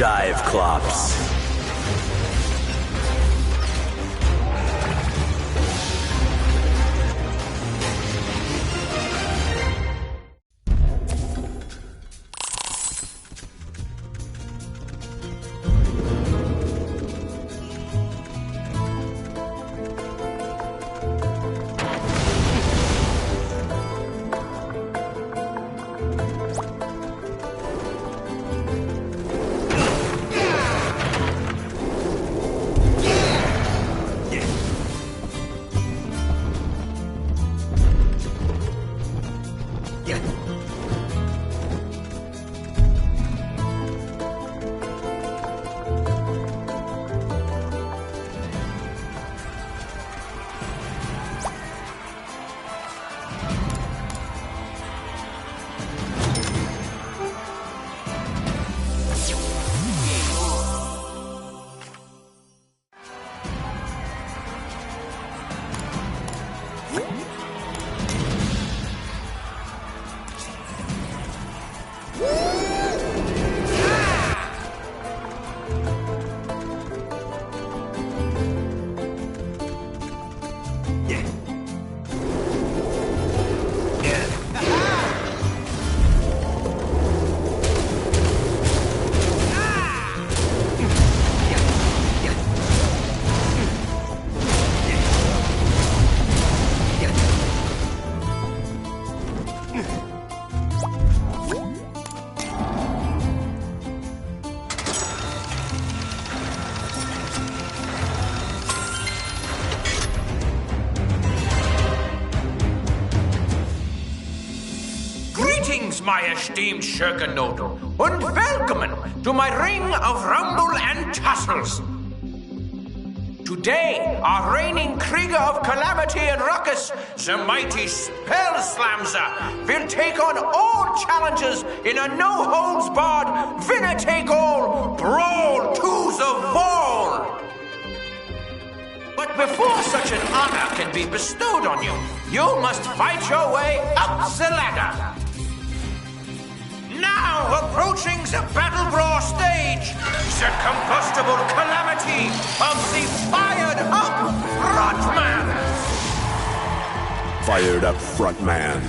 dive clops. My esteemed Schurkennoodle, and welcome to my ring of rumble and tussles. Today, our reigning Krieger of Calamity and Ruckus, the mighty Spellslamzer, will take on all challenges in a no-holds-barred, winner-take-all, brawl to the wall. But before such an honor can be bestowed on you, you must fight your way up the ladder. Now approaching the battle brawl stage, the combustible calamity of the fired-up frontman. Fired-up frontman.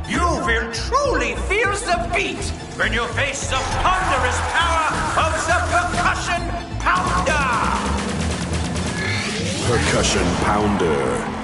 You will truly feel the beat when you face the ponderous power of the percussion pounder. Percussion pounder.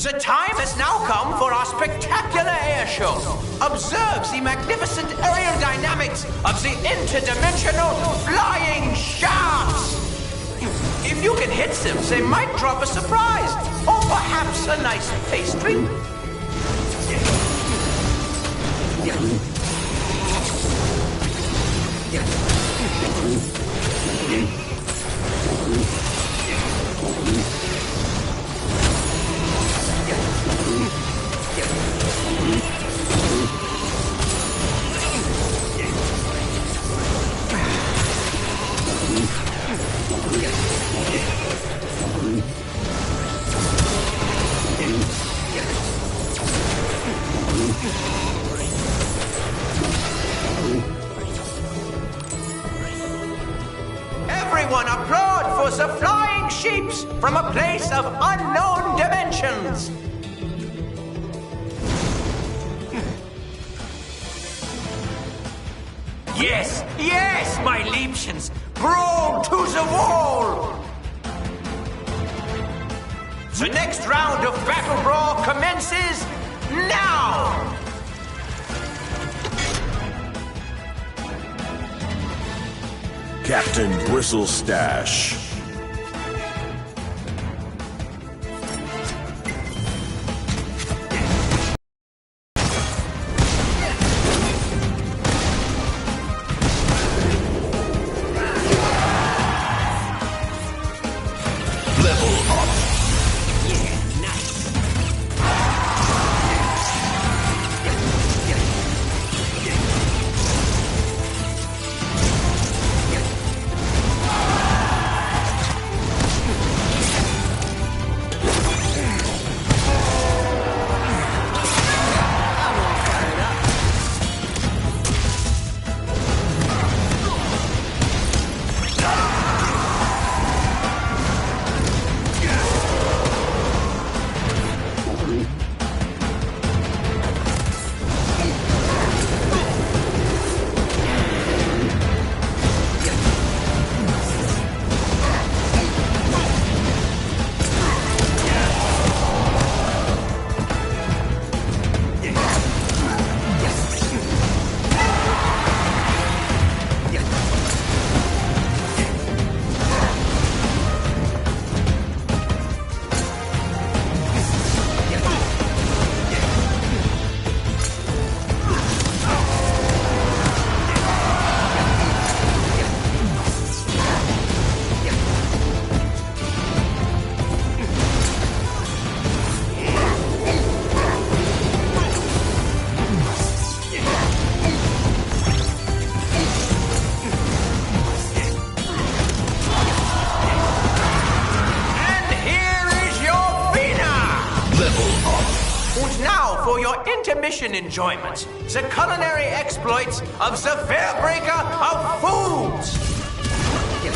The time has now come for our spectacular air show. Observe the magnificent aerial dynamics of the interdimensional flying shafts. If you can hit them, they might drop a surprise, or perhaps a nice pastry. Everyone applaud for the flying sheeps from a place of unknown dimensions. Yes, yes, my Liebchens, brawl to the wall! The next round of Battle Brawl commences now! Captain Bristlestash. For your intermission enjoyment, the culinary exploits of the Fairbreaker of Foods.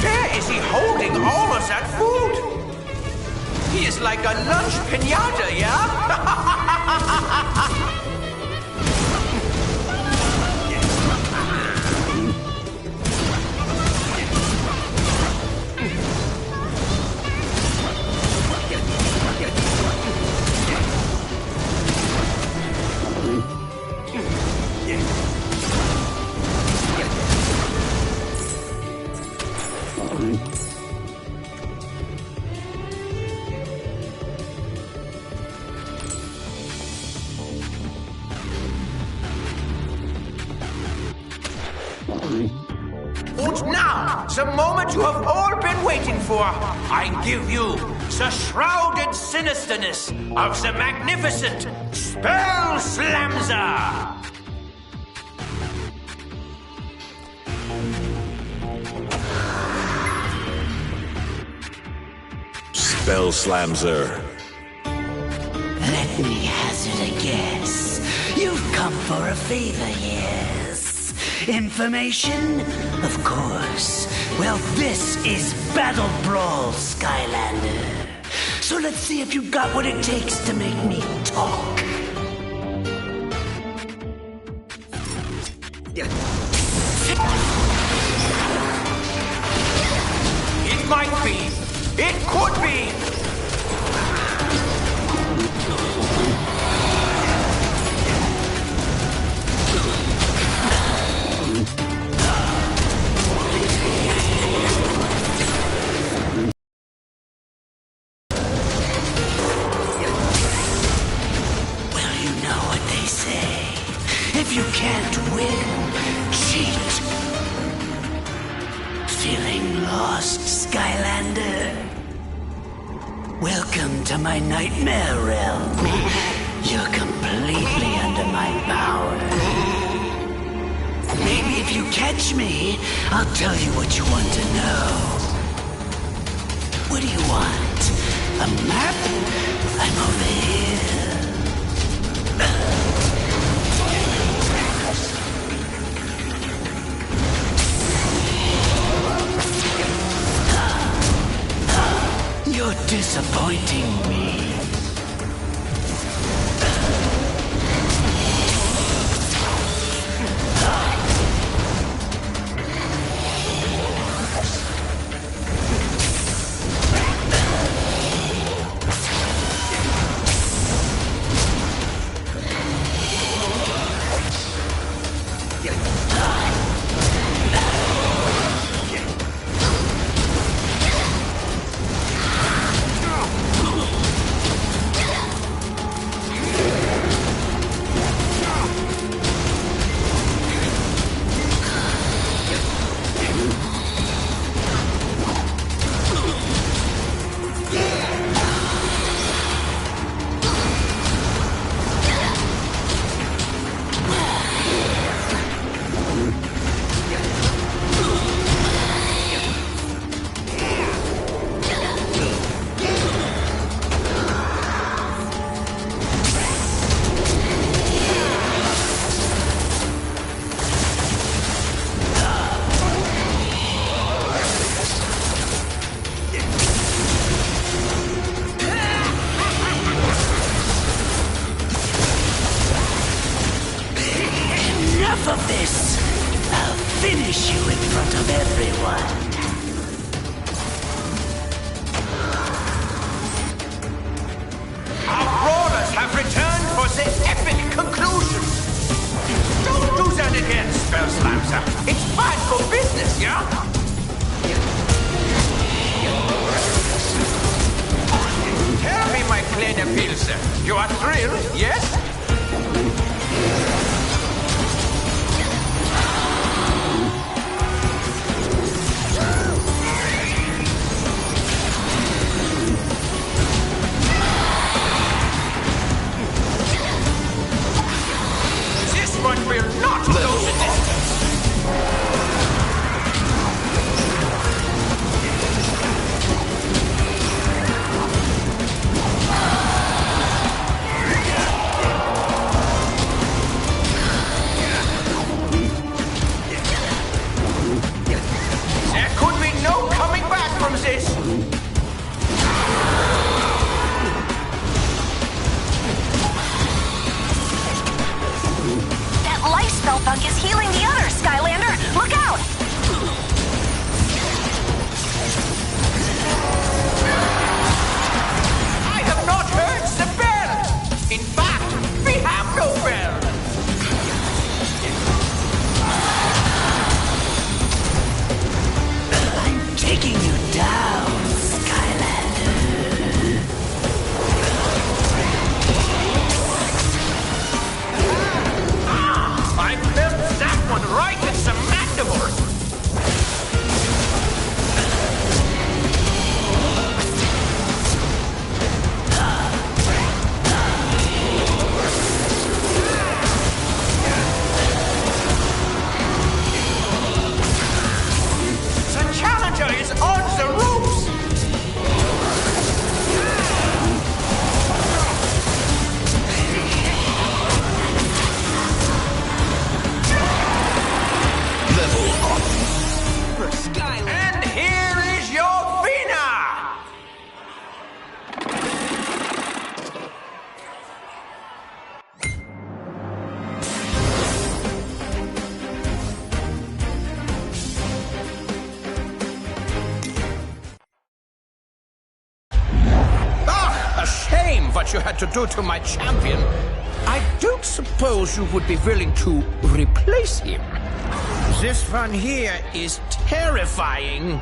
Where is he holding all of that food? He is like a lunch pinata, yeah? And now, the moment you have all been waiting for, I give you the shrouded sinisterness of the magnificent Spell Slamzer! Spell Slamzer. Let me hazard a guess. You've come for a favor, yes? Information? Of course. Well, this is Battle Brawl, Skylander. So let's see if you've got what it takes to make me talk. It might be. It could be. Welcome to my nightmare realm. You're completely under my power. Maybe if you catch me, I'll tell you what you want to know. What do you want? A map? I'm over here. You're disappointing me. Of this, I'll finish you in front of everyone. Our brawlers have returned for the epic conclusion. Don't do that again, Spell Slamzer. It's bad for business, yeah? Tell me, my kleine Pilze, you are thrilled, yes? One will not go the distance. There could be no coming back from this. Life spell bug is healing the others, Skylander! Look out! I have not heard the bell! In fact, we have no bell! I'm taking you down, Skylander. I felt that one right in the mandible! The Challenger is on the ropes! Level up. And here is your winner! Ah, a shame what you had to do to my champion. I don't suppose you would be willing to replace him. This one here is terrifying.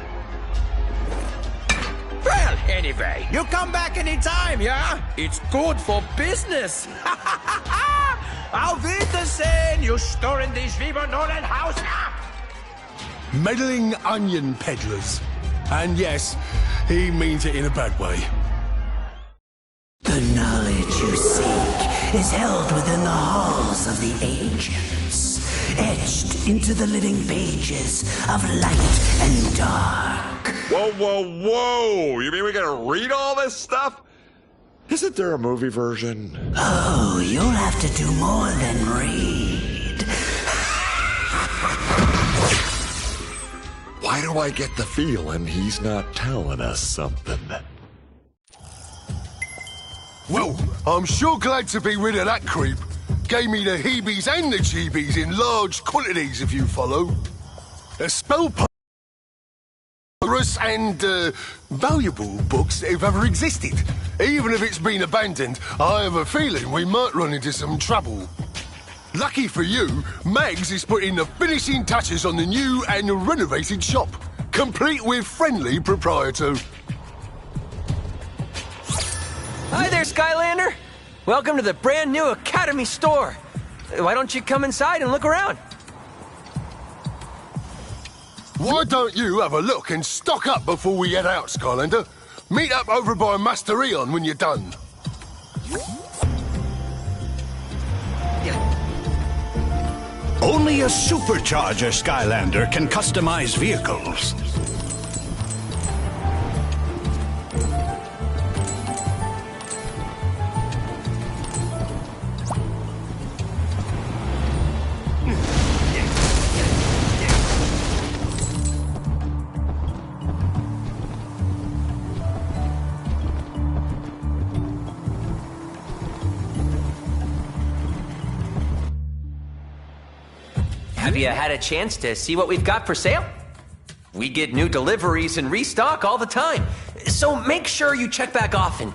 Well, anyway, you come back anytime, yeah? It's good for business. Auf Wiedersehen, you stören die Schwiebernolenhaus. Meddling onion peddlers. And yes, he means it in a bad way. is held within the halls of the ancients, etched into the living pages of light and dark. Whoa, whoa, whoa! You mean we gotta read all this stuff? Isn't there a movie version? Oh, you'll have to do more than read. Why do I get the feeling he's not telling us something? Well, I'm sure glad to be rid of that creep. Gave me the heebies and the jeebies in large quantities, if you follow. A spell and valuable books that have ever existed. Even if it's been abandoned, I have a feeling we might run into some trouble. Lucky for you, Mags is putting the finishing touches on the new and renovated shop, complete with friendly proprietor. Hi there, Skylander! Welcome to the brand new Academy store. Why don't you come inside and look around? Why don't you have a look and stock up before we head out, Skylander? Meet up over by Master Eon when you're done. Only a Supercharger Skylander can customize vehicles. Have you had a chance to see what we've got for sale? We get new deliveries and restock all the time, so make sure you check back often.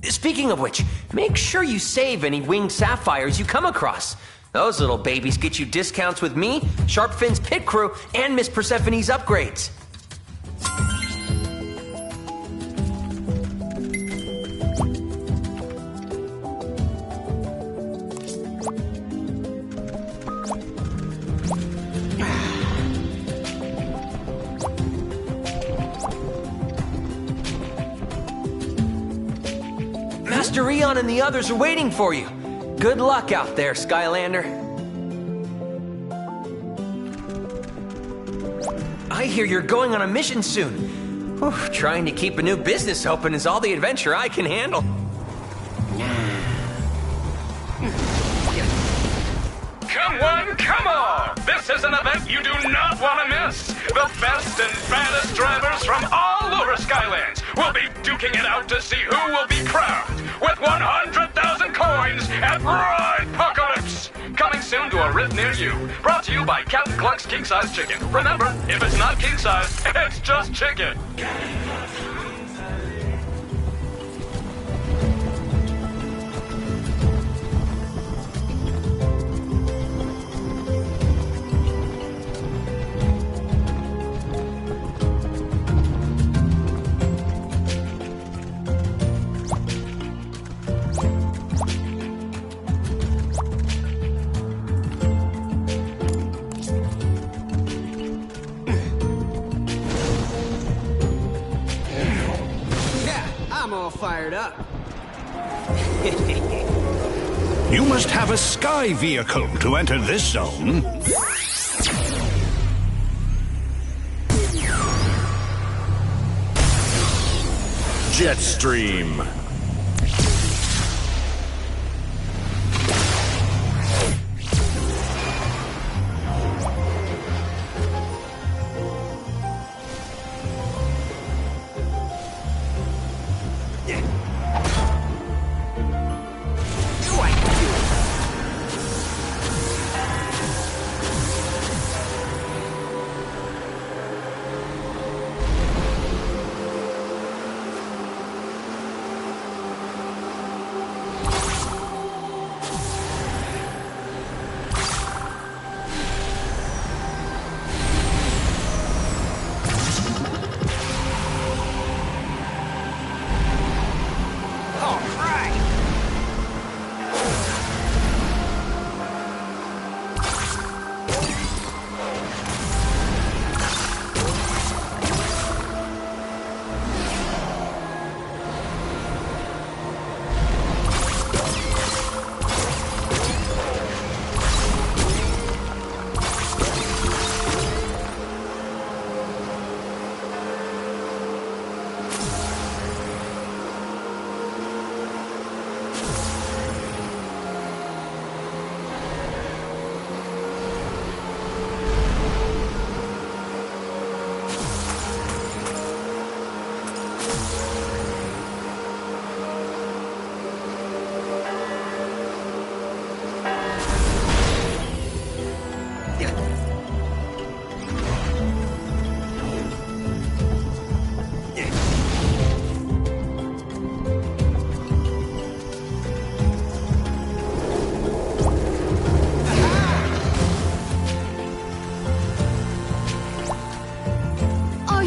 Speaking of which, make sure you save any winged sapphires you come across. Those little babies get you discounts with me, Sharpfin's pit crew, and Miss Persephone's upgrades. Master Eon and the others are waiting for you. Good luck out there, Skylander. I hear you're going on a mission soon. Whew, trying to keep a new business open is all the adventure I can handle. Come on, come on! This is an event you do not want to miss! The best and baddest drivers from all over Skylands will be duking it out to see who will be crowned with 100,000 coins at Ridepocalypse! Coming soon to a RIP near you. Brought to you by Captain Cluck's King Size Chicken. Remember, if it's not king size, it's just chicken. I'm all fired up. You must have a sky vehicle to enter this zone. Jetstream.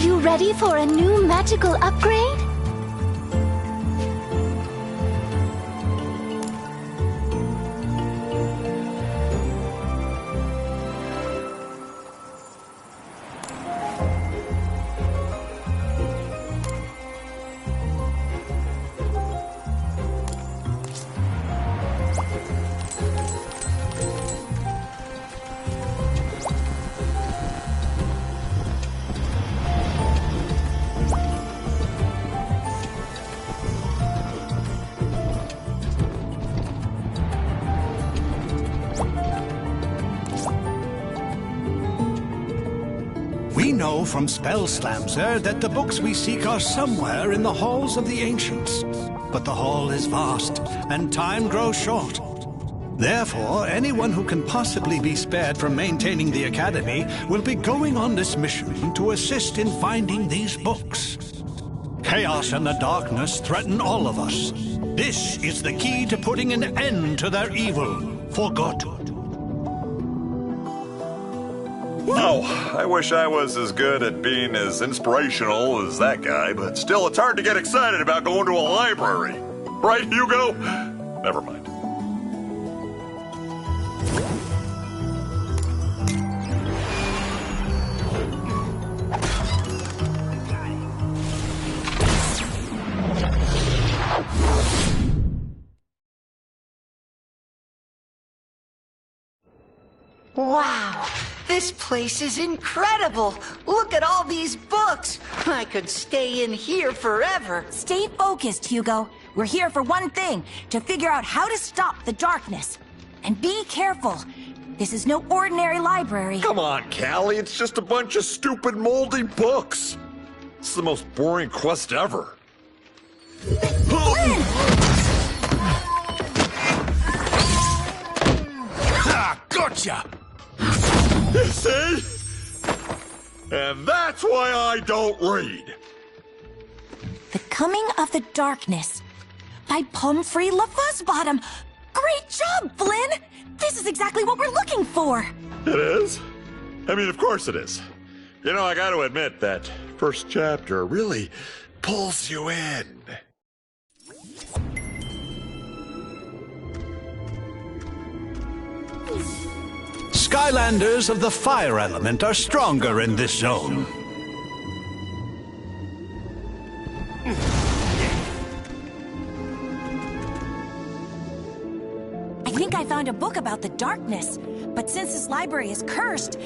you ready for a new magical upgrade? We know from Spellslamser that the books we seek are somewhere in the halls of the ancients. But the hall is vast, and time grows short. Therefore, anyone who can possibly be spared from maintaining the Academy will be going on this mission to assist in finding these books. Chaos and the darkness threaten all of us. This is the key to putting an end to their evil, for good. Oh, I wish I was as good at being as inspirational as that guy, but still it's hard to get excited about going to a library. Right, Hugo? Never mind. Wow, this place is incredible. Look at all these books. I could stay in here forever. Stay focused, Hugo. We're here for one thing, to figure out how to stop the darkness. And be careful. This is no ordinary library. Come on, Callie, it's just a bunch of stupid moldy books. It's the most boring quest ever. Ah, gotcha! You see? And that's why I don't read. The Coming of the Darkness by Pumphrey LaFuzzbottom. Great job, Flynn! This is exactly what we're looking for. It is? I mean, of course it is. You know, I gotta admit that first chapter really pulls you in. Skylanders of the fire element are stronger in this zone. I think I found a book about the darkness, but since this library is cursed,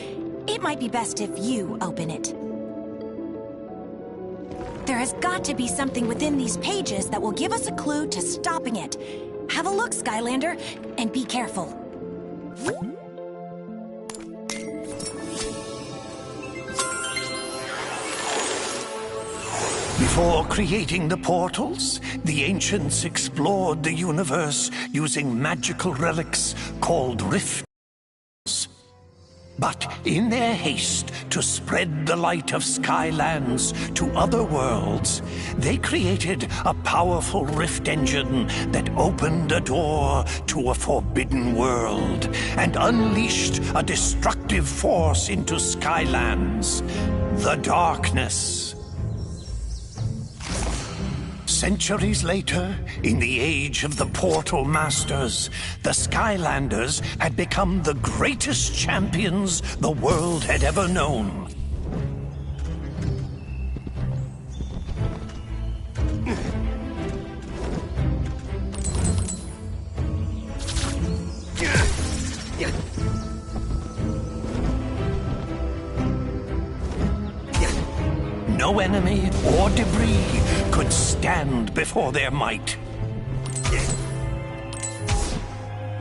it might be best if you open it. There has got to be something within these pages that will give us a clue to stopping it. Have a look, Skylander, and be careful. Before creating the portals, the ancients explored the universe using magical relics called rifts. But in their haste to spread the light of Skylands to other worlds, they created a powerful rift engine that opened a door to a forbidden world and unleashed a destructive force into Skylands, the darkness. Centuries later, in the age of the Portal Masters, the Skylanders had become the greatest champions the world had ever known. No enemy or debris could stand before their might.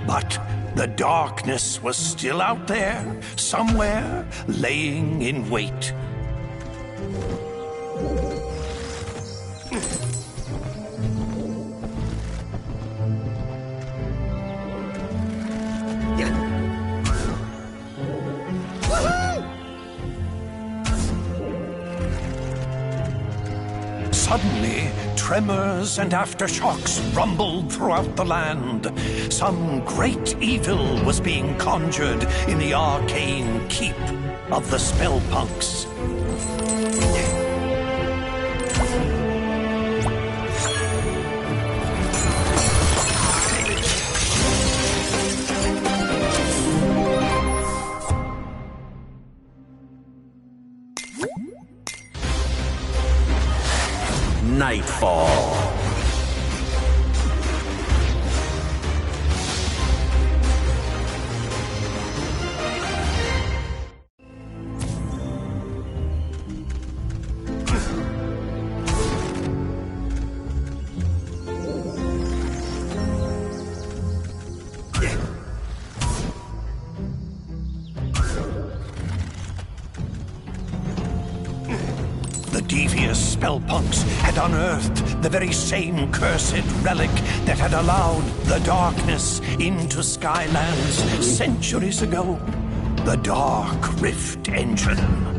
But the darkness was still out there, somewhere, laying in wait. Suddenly, tremors and aftershocks rumbled throughout the land. Some great evil was being conjured in the arcane keep of the Spellpunks. Nightfall. The devious spellpunks had unearthed the very same cursed relic that had allowed the darkness into Skylands centuries ago. The Dark Rift Engine.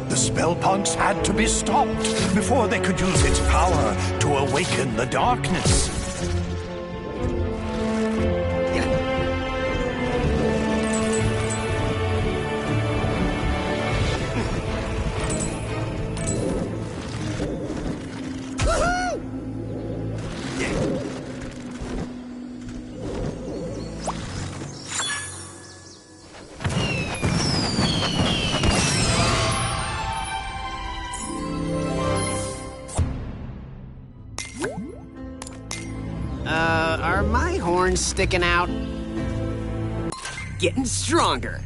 The spellpunks had to be stopped before they could use its power to awaken the darkness. Are my horns sticking out? Getting stronger.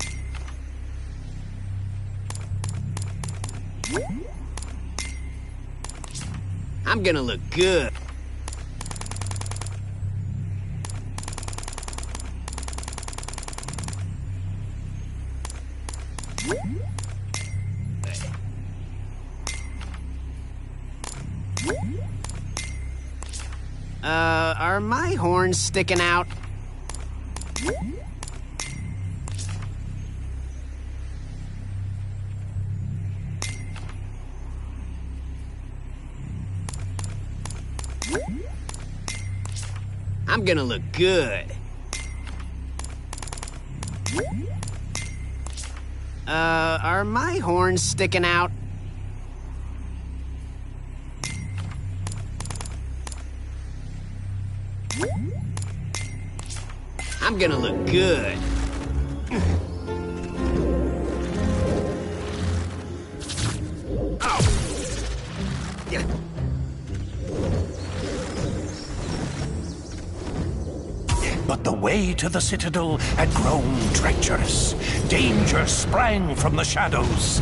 I'm gonna look good. Are my horns sticking out? I'm gonna look good. Are my horns sticking out? I'm gonna look good. But the way to the Citadel had grown treacherous. Danger sprang from the shadows.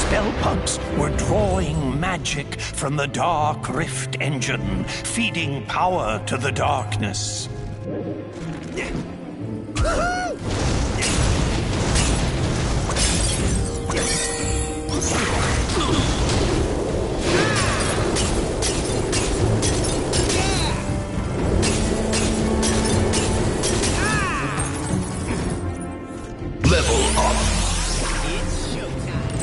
Spellpunks were drawing magic from the Dark Rift Engine, feeding power to the darkness. Level up. It's showtime.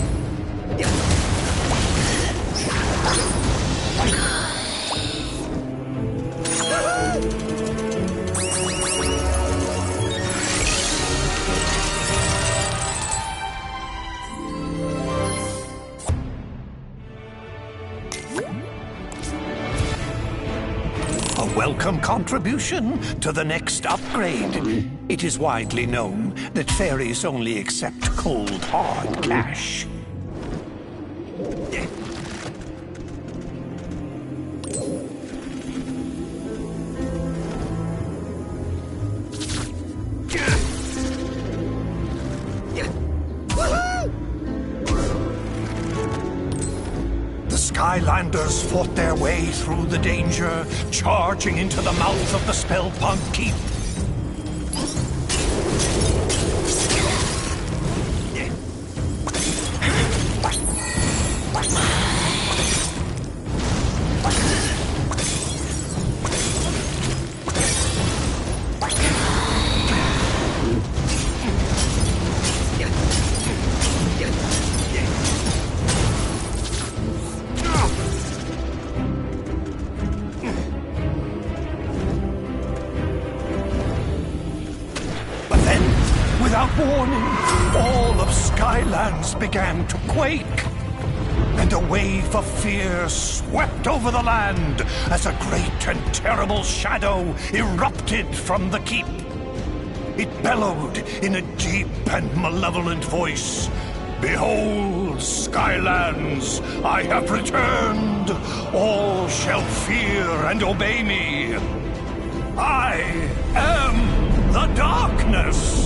A welcome contribution to the next upgrade. It is widely known that fairies only accept cold, hard cash. Skylanders fought their way through the danger, charging into the mouth of the Spellpunk Keep. Began to quake, and a wave of fear swept over the land as a great and terrible shadow erupted from the keep. It bellowed in a deep and malevolent voice, "Behold, Skylands, I have returned. All shall fear and obey me. I am the darkness."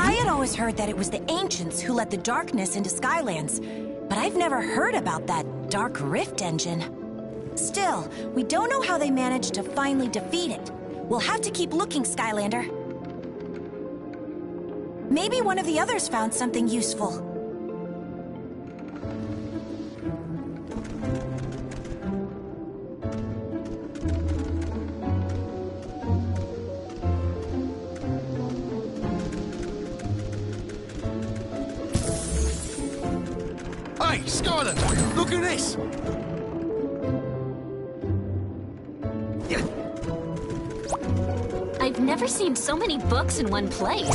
I had always heard that it was the ancients who let the darkness into Skylands, but I've never heard about that Dark Rift engine. Still, we don't know how they managed to finally defeat it. We'll have to keep looking, Skylander. Maybe one of the others found something useful. Hey, Skylander, look at this! I've never seen so many books in one place.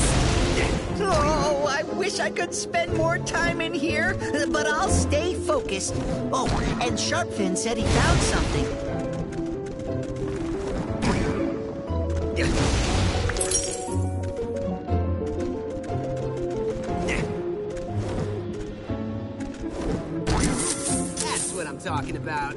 Oh, I wish I could spend more time in here, but I'll stay focused. Oh, and Sharpfin said he found something. That's what I'm talking about.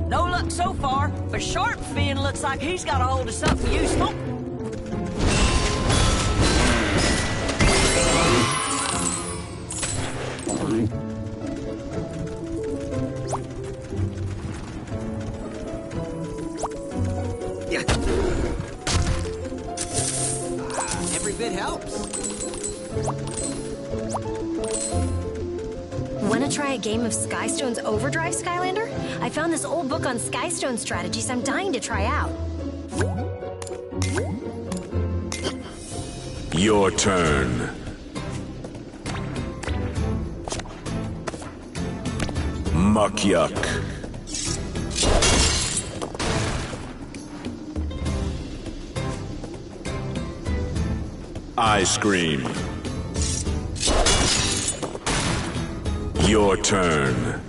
No luck so far, but Sharpfin looks like he's got a hold of something useful. Every bit helps. Wanna try a game of Skystone's Overdrive, Skylander? I found this old book on Skystone strategies I'm dying to try out. Your turn. Muck yuck. Ice cream. Your turn.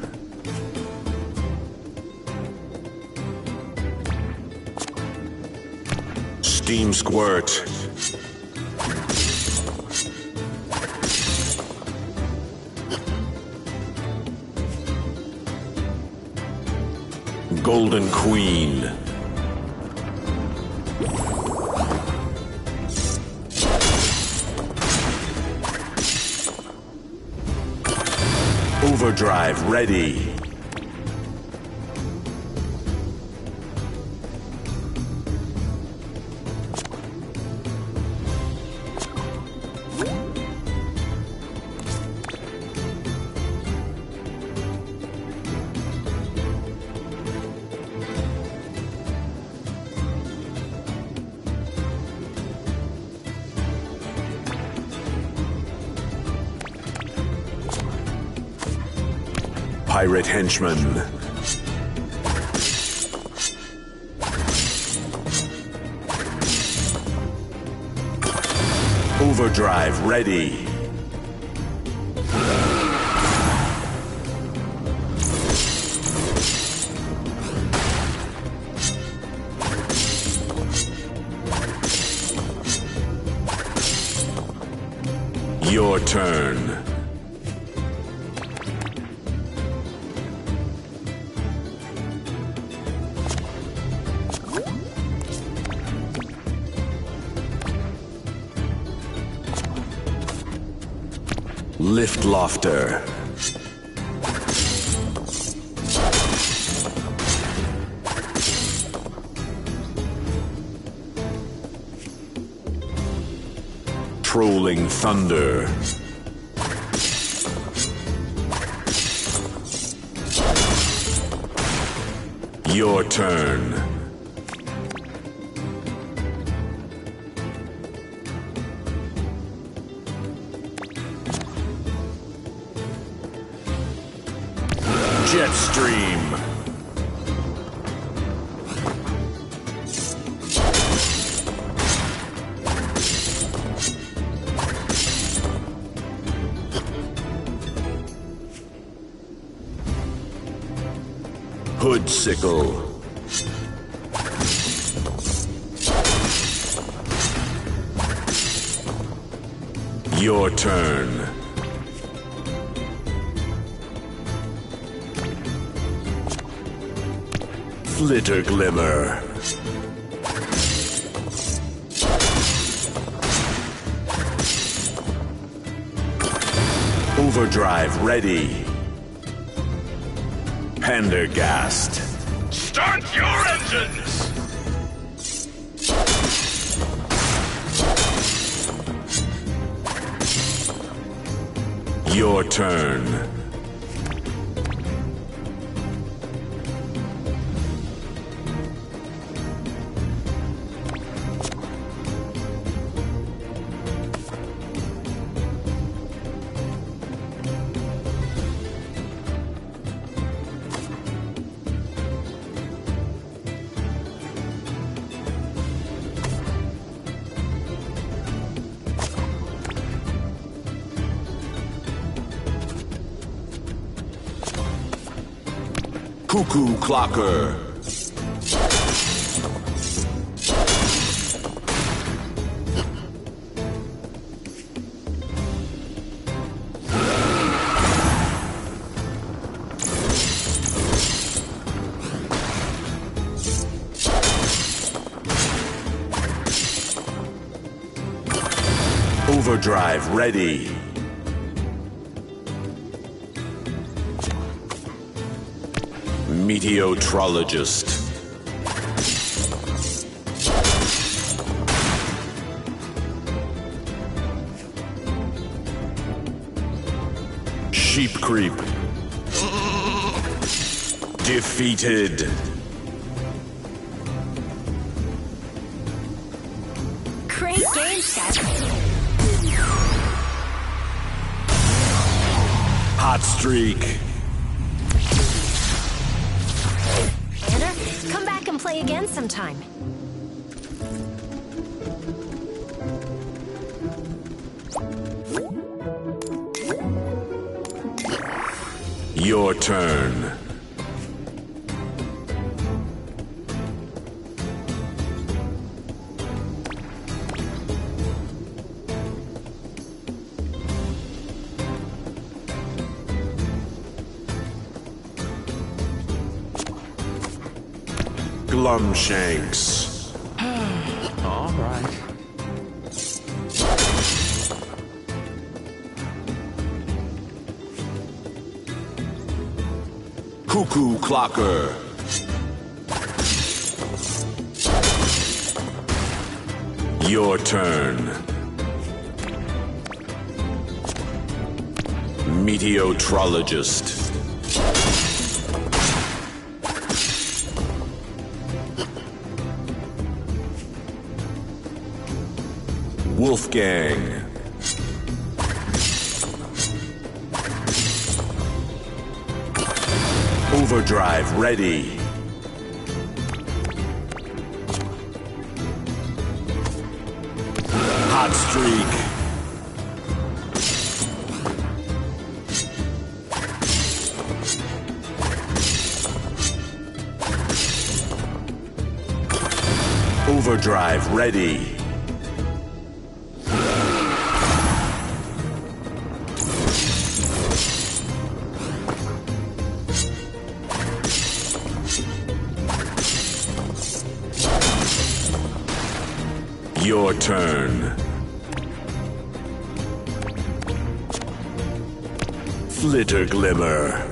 Steam squirt. Golden Queen. Overdrive ready. Pirate henchman. Overdrive ready. Your turn. Lift Lofter. Trolling Thunder. Your turn. Jetstream. Hoodsicle. Your turn. Flitter Glimmer. Overdrive ready. Pendergast. Start your engines! Your turn. Cuckoo Clocker. Overdrive ready. Meteotrologist. Sheep Creep. Defeated. Great game, Skylanders. Hot Streak. Come back and play again sometime. Your turn. Glumshanks. All right. Cuckoo Clocker. Your turn. Meteotrologist. Wolfgang. Overdrive ready. Hot Streak. Overdrive ready. Your turn. Flitter Glimmer.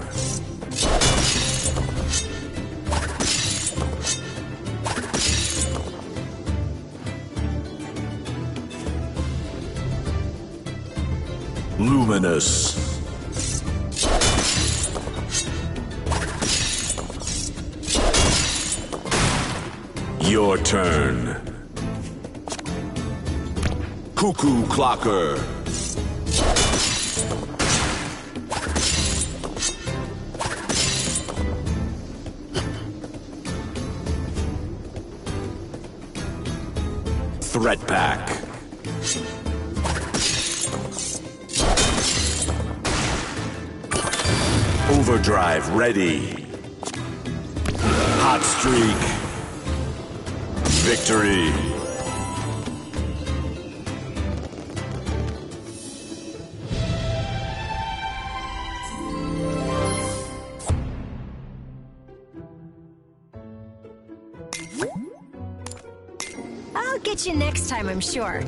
Luminous. Your turn. Cuckoo Clocker. Threat Pack. Overdrive ready. Hot Streak. Victory. I'll get you next time, I'm sure.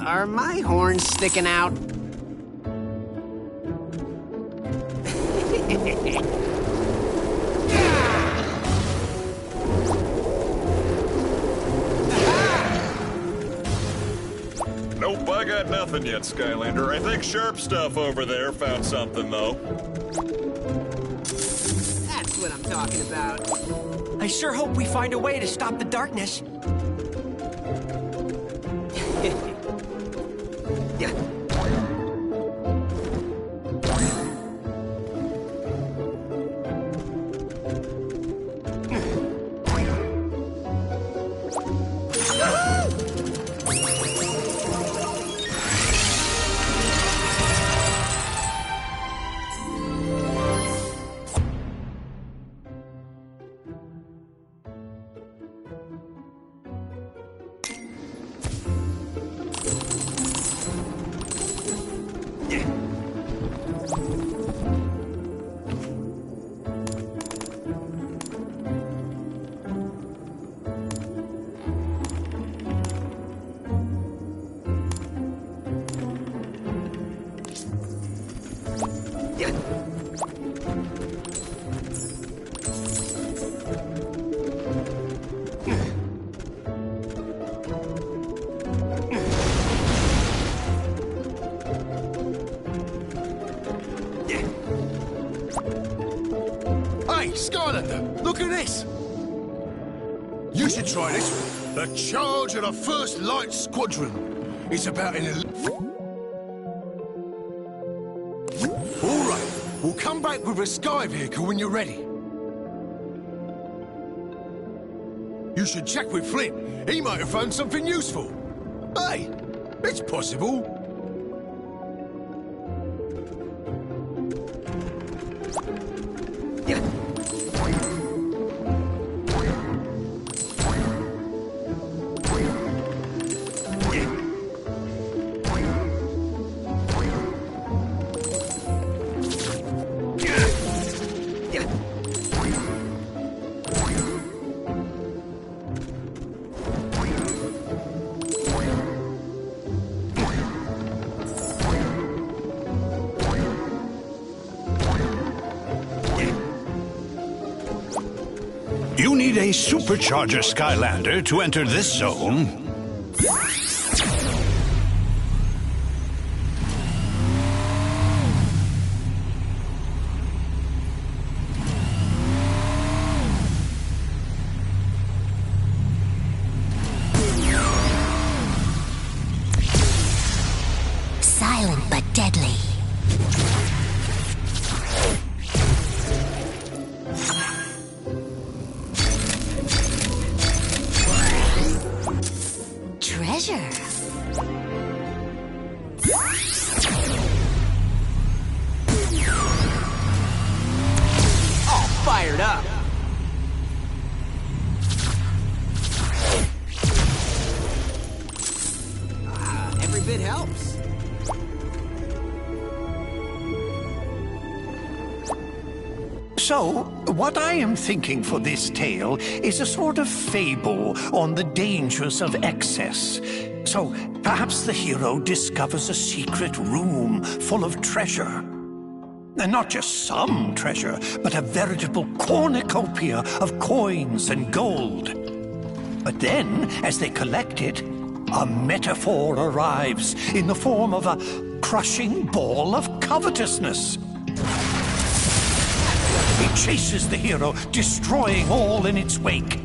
Are my horns sticking out? Nope, I got nothing yet, Skylander. I think Sharp Stuff over there found something, though. That's what I'm talking about. I sure hope we find a way to stop the darkness. Yeah. Hey, Skylander, look at this! You should try this one. The Charge of the First Light Squadron. It's about an... All right, we'll come back with a sky vehicle when you're ready. You should check with Flint. He might have found something useful. Hey, it's possible. You need a Supercharger Skylander to enter this zone. Silent but deadly. Treasure. All fired up. Every bit helps. So, what I am thinking for this tale is a sort of fable on the dangers of excess. So, perhaps the hero discovers a secret room full of treasure. And not just some treasure, but a veritable cornucopia of coins and gold. But then, as they collect it, a metaphor arrives in the form of a crushing ball of covetousness. It chases the hero, destroying all in its wake.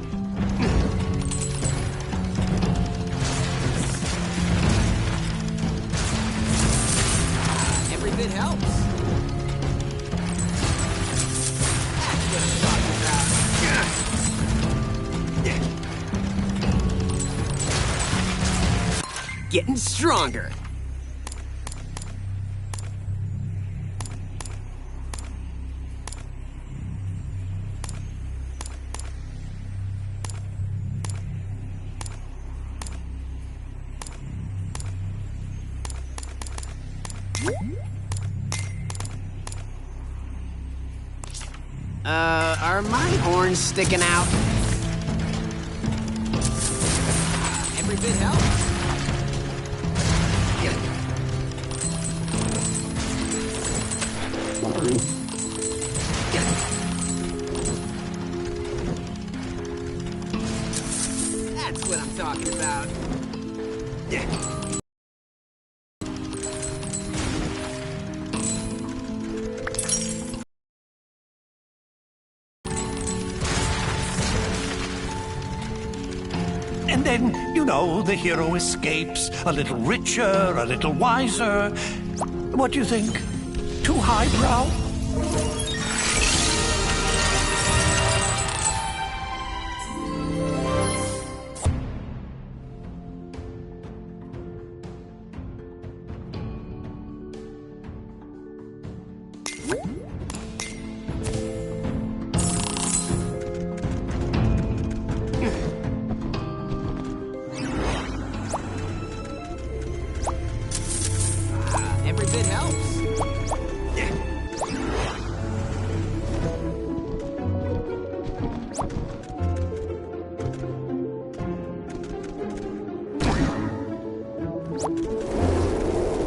Every bit helps. That's what I'm talking about. Getting stronger. Are my horns sticking out? Every bit helps. That's what I'm talking about. And then, you know, the hero escapes, a little richer, a little wiser. What do you think? Too highbrow? Every bit helps.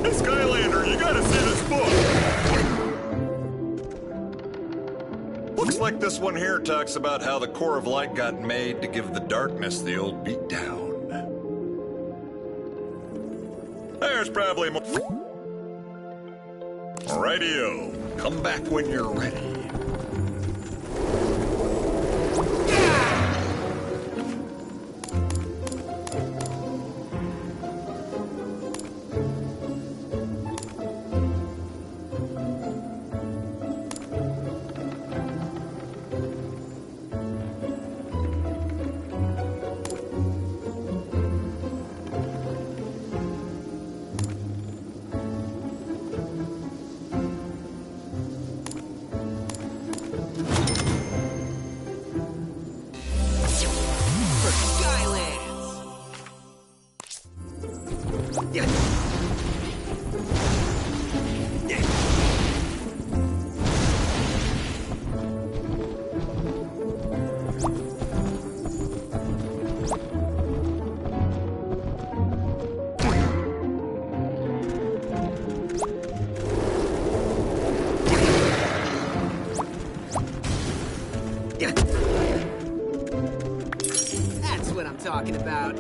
Hey, Skylander, you gotta see this book. Looks like this one here talks about how the core of light got made to give the darkness the old beatdown. There's probably more. Radio, come back when you're ready. talking about.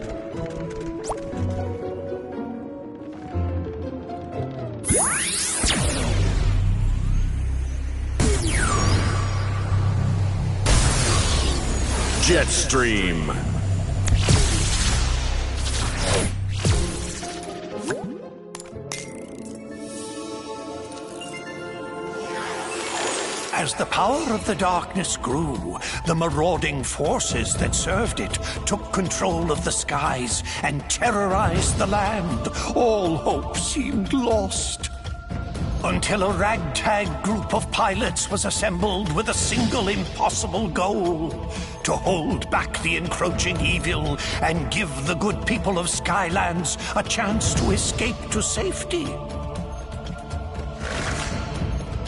Jetstream. As the power of the darkness grew, the marauding forces that served it took control of the skies and terrorized the land. All hope seemed lost. Until a ragtag group of pilots was assembled with a single impossible goal: to hold back the encroaching evil and give the good people of Skylands a chance to escape to safety.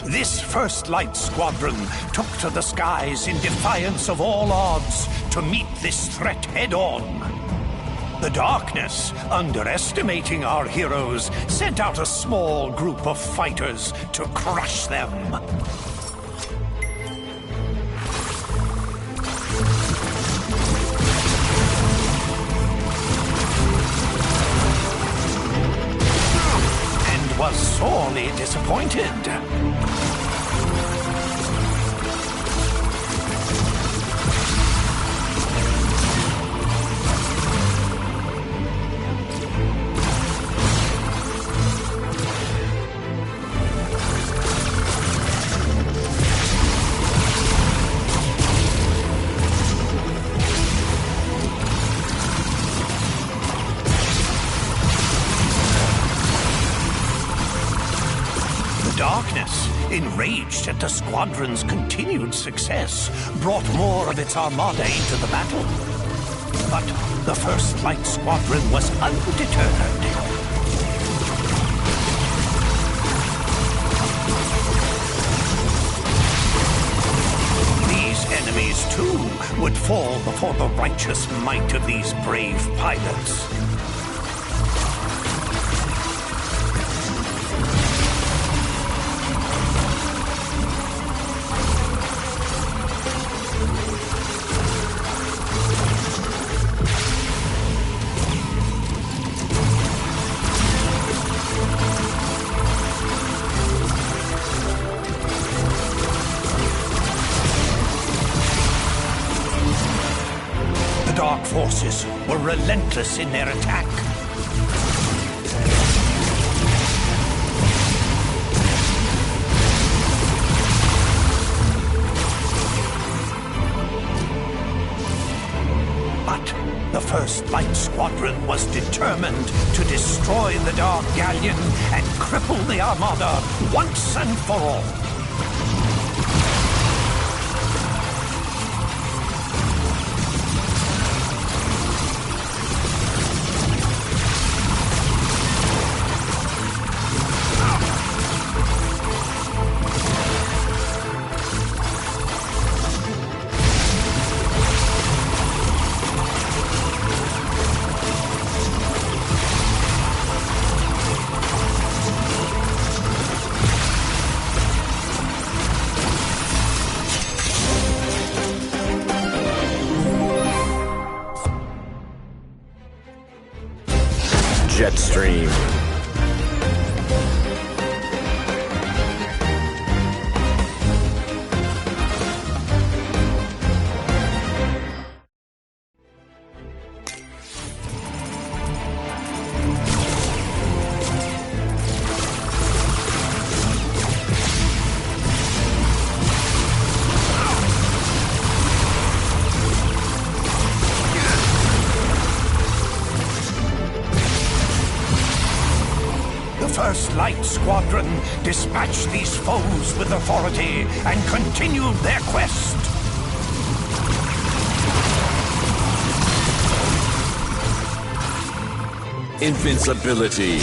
This First Light Squadron took to the skies in defiance of all odds to meet this threat head-on. The darkness, underestimating our heroes, sent out a small group of fighters to crush them. And was sorely disappointed. Darkness, enraged at the squadron's continued success, brought more of its armada into the battle. But the First Light Squadron was undeterred. These enemies, too, would fall before the righteous might of these brave pilots. Dark forces were relentless in their attack. But the First Light Squadron was determined to destroy the Dark Galleon and cripple the Armada once and for all. Jetstream. First Light Squadron dispatched these foes with authority and continued their quest. Invincibility.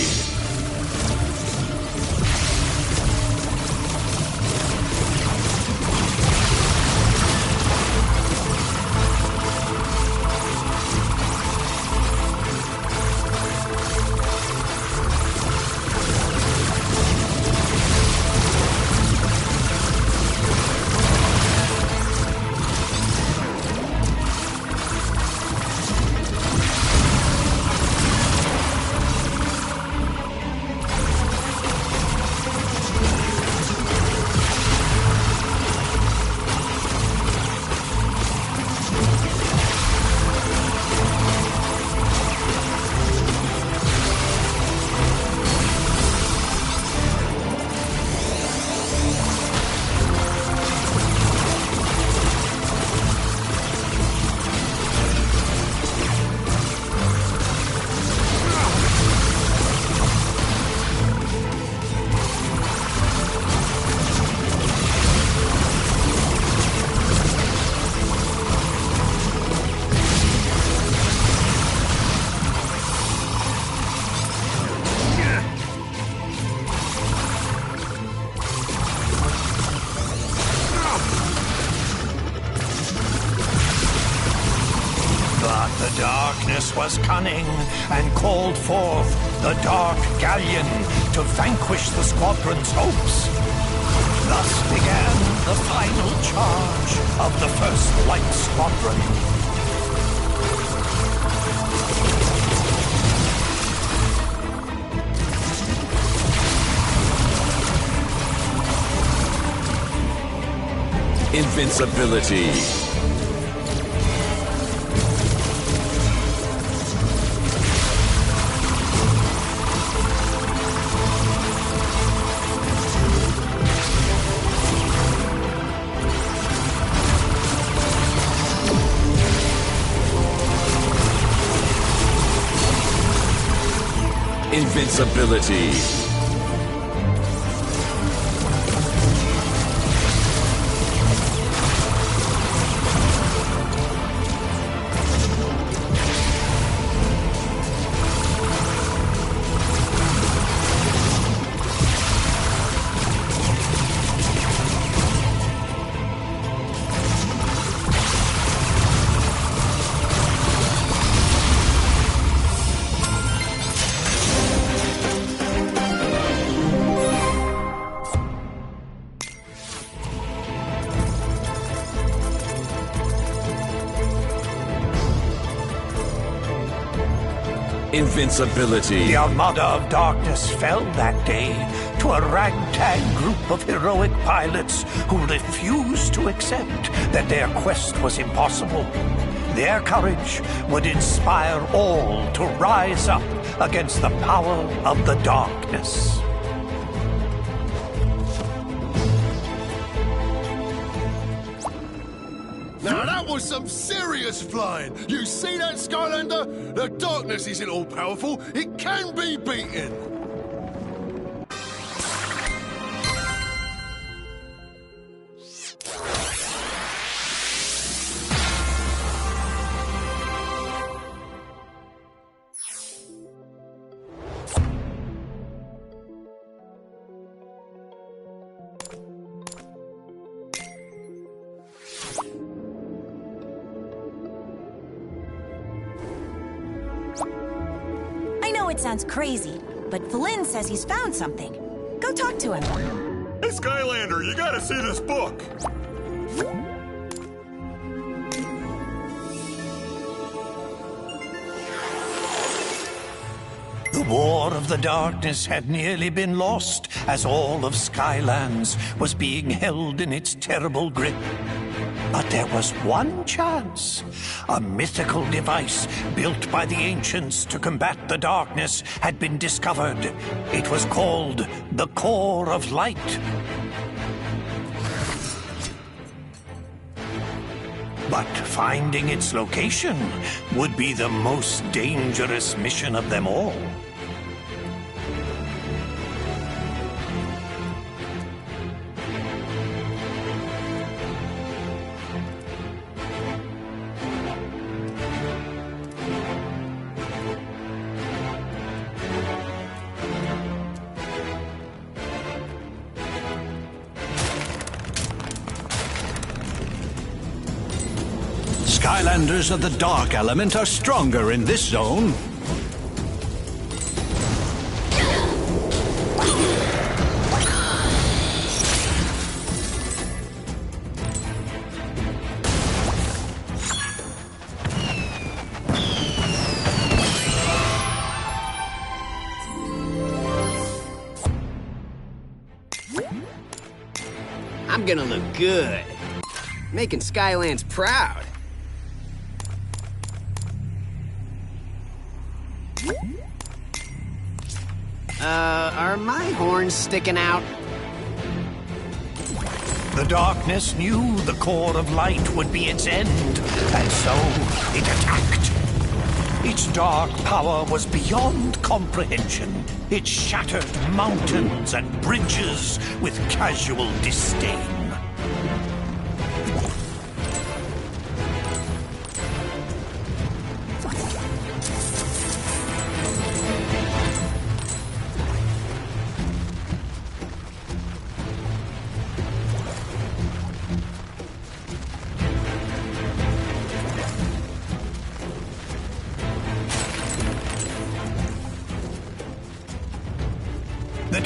The darkness was cunning and called forth the Dark Galleon to vanquish the squadron's hopes. Thus began the final charge of the First Light Squadron. Invincibility. Invincibility. Invincibility. The Armada of Darkness fell that day to a ragtag group of heroic pilots who refused to accept that their quest was impossible. Their courage would inspire all to rise up against the power of the darkness. Now that was some serious flying! You see that, Skylander? The darkness isn't all powerful, it can be beaten! It sounds crazy, but Flynn says he's found something. Go talk to him. Hey, Skylander, you gotta see this book. The War of the Darkness had nearly been lost as all of Skylands was being held in its terrible grip. But there was one chance. A mythical device built by the ancients to combat the darkness had been discovered. It was called the Core of Light. But finding its location would be the most dangerous mission of them all. Skylanders of the Dark Element are stronger in this zone. I'm gonna look good. Making Skylands proud. Are my horns sticking out? The darkness knew the Core of Light would be its end, and so it attacked. Its dark power was beyond comprehension. It shattered mountains and bridges with casual disdain.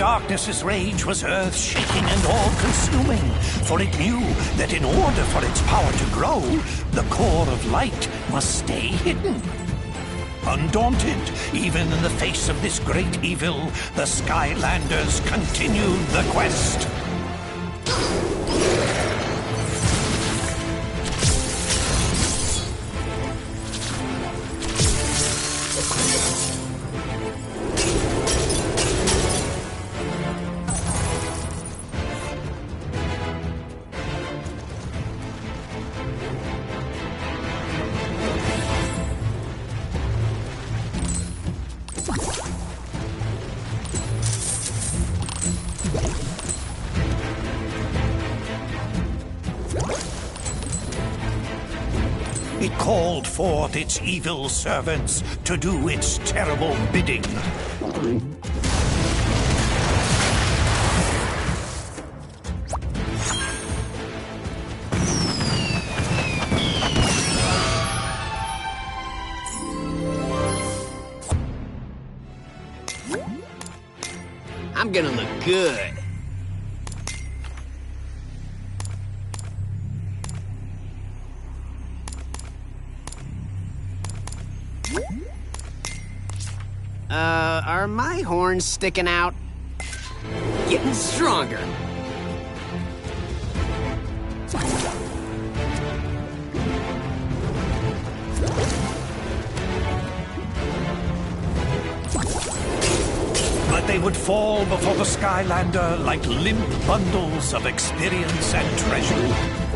darkness's rage was earth-shaking and all-consuming, for it knew that in order for its power to grow, the core of light must stay hidden. Undaunted, even in the face of this great evil, the Skylanders continued the quest. It called forth its evil servants to do its terrible bidding. I'm gonna look good. Are my horns sticking out? Getting stronger. But they would fall before the Skylander like limp bundles of experience and treasure.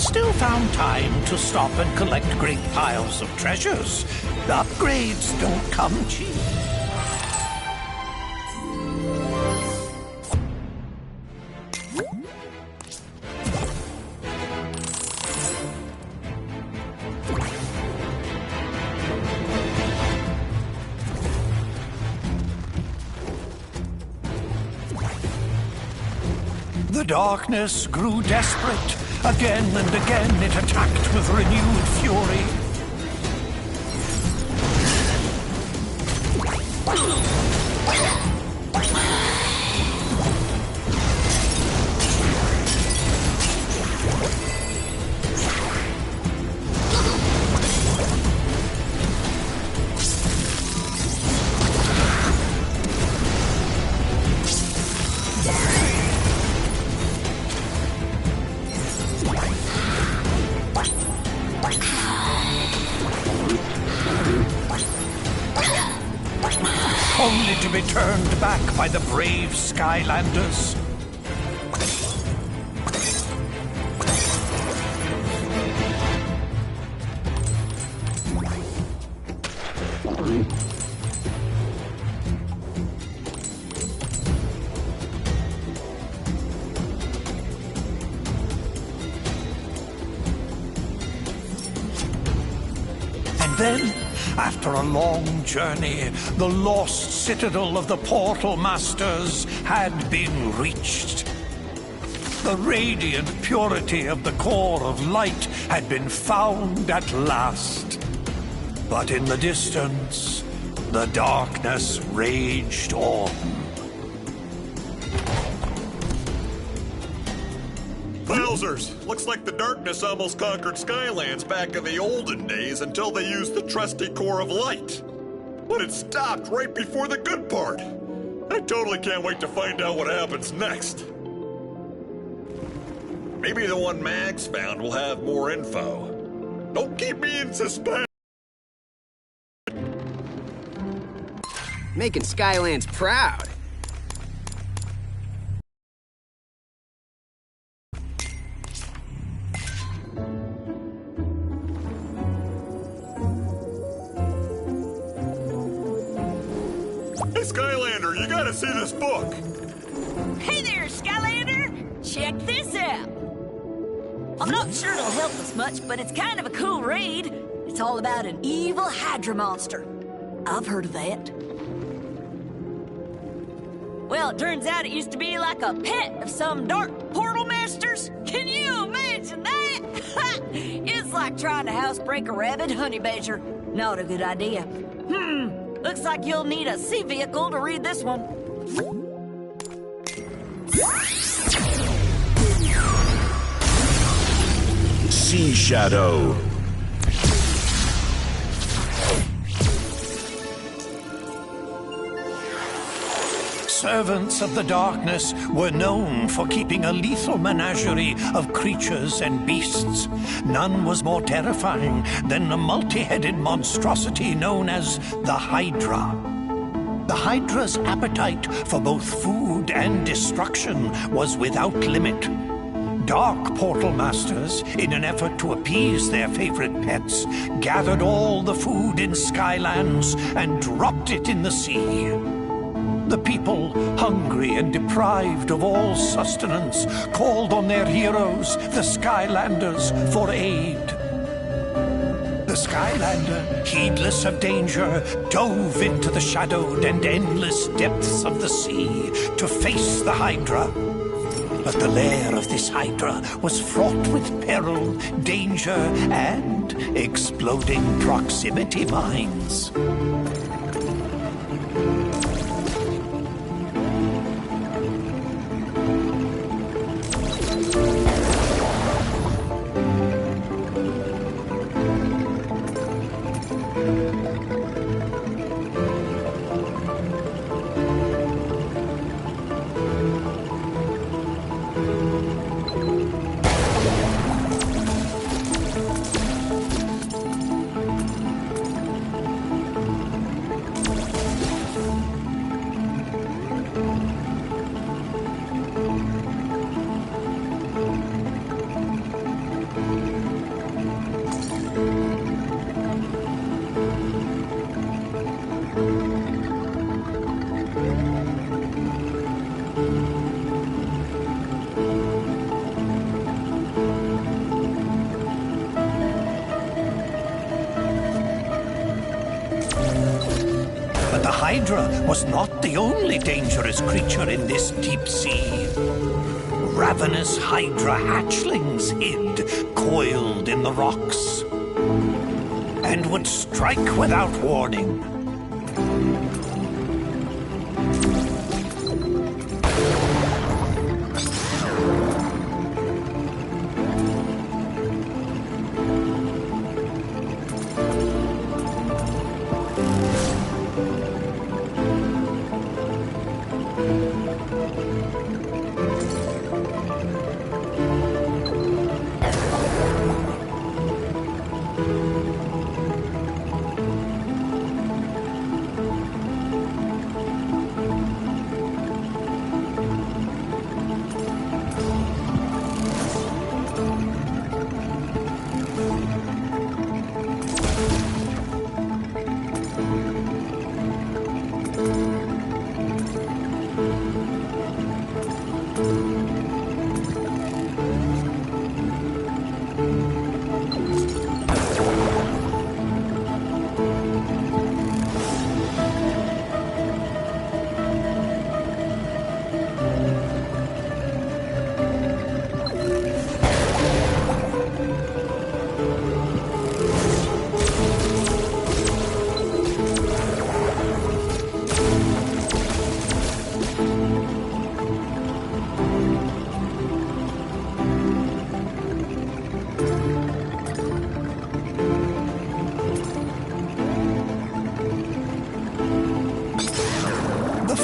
still found time to stop and collect great piles of treasures. Upgrades don't come cheap. The darkness grew desperate. Again and again it attacked with renewed fury. Only to be turned back by the brave Skylanders. And then, after a long journey, the lost citadel of the Portal Masters had been reached. The radiant purity of the core of light had been found at last. But in the distance, the darkness raged on. Wowzers! Looks like the darkness almost conquered Skylands back in the olden days until they used the trusty core of light. But it stopped right before the good part. I totally can't wait to find out what happens next. Maybe the one Max found will have more info. Don't keep me in suspense. Making Skylands proud. Hey, Skylander, you gotta see this book. Hey there, Skylander! Check this out. I'm not sure it'll help us much, but it's kind of a cool read. It's all about an evil Hydra monster. I've heard of that. Well, it turns out it used to be like a pet of some dark portal masters. Can you imagine that? It's like trying to housebreak a rabid honey badger. Not a good idea. Looks like you'll need a sea vehicle to read this one. Sea Shadow. Servants of the darkness were known for keeping a lethal menagerie of creatures and beasts. None was more terrifying than the multi-headed monstrosity known as the Hydra. The Hydra's appetite for both food and destruction was without limit. Dark Portal Masters, in an effort to appease their favorite pets, gathered all the food in Skylands and dropped it in the sea. The people, hungry and deprived of all sustenance, called on their heroes, the Skylanders, for aid. The Skylander, heedless of danger, dove into the shadowed and endless depths of the sea to face the Hydra. But the lair of this Hydra was fraught with peril, danger, and exploding proximity mines. Hydra was not the only dangerous creature in this deep sea. Ravenous Hydra hatchlings hid, coiled in the rocks, and would strike without warning.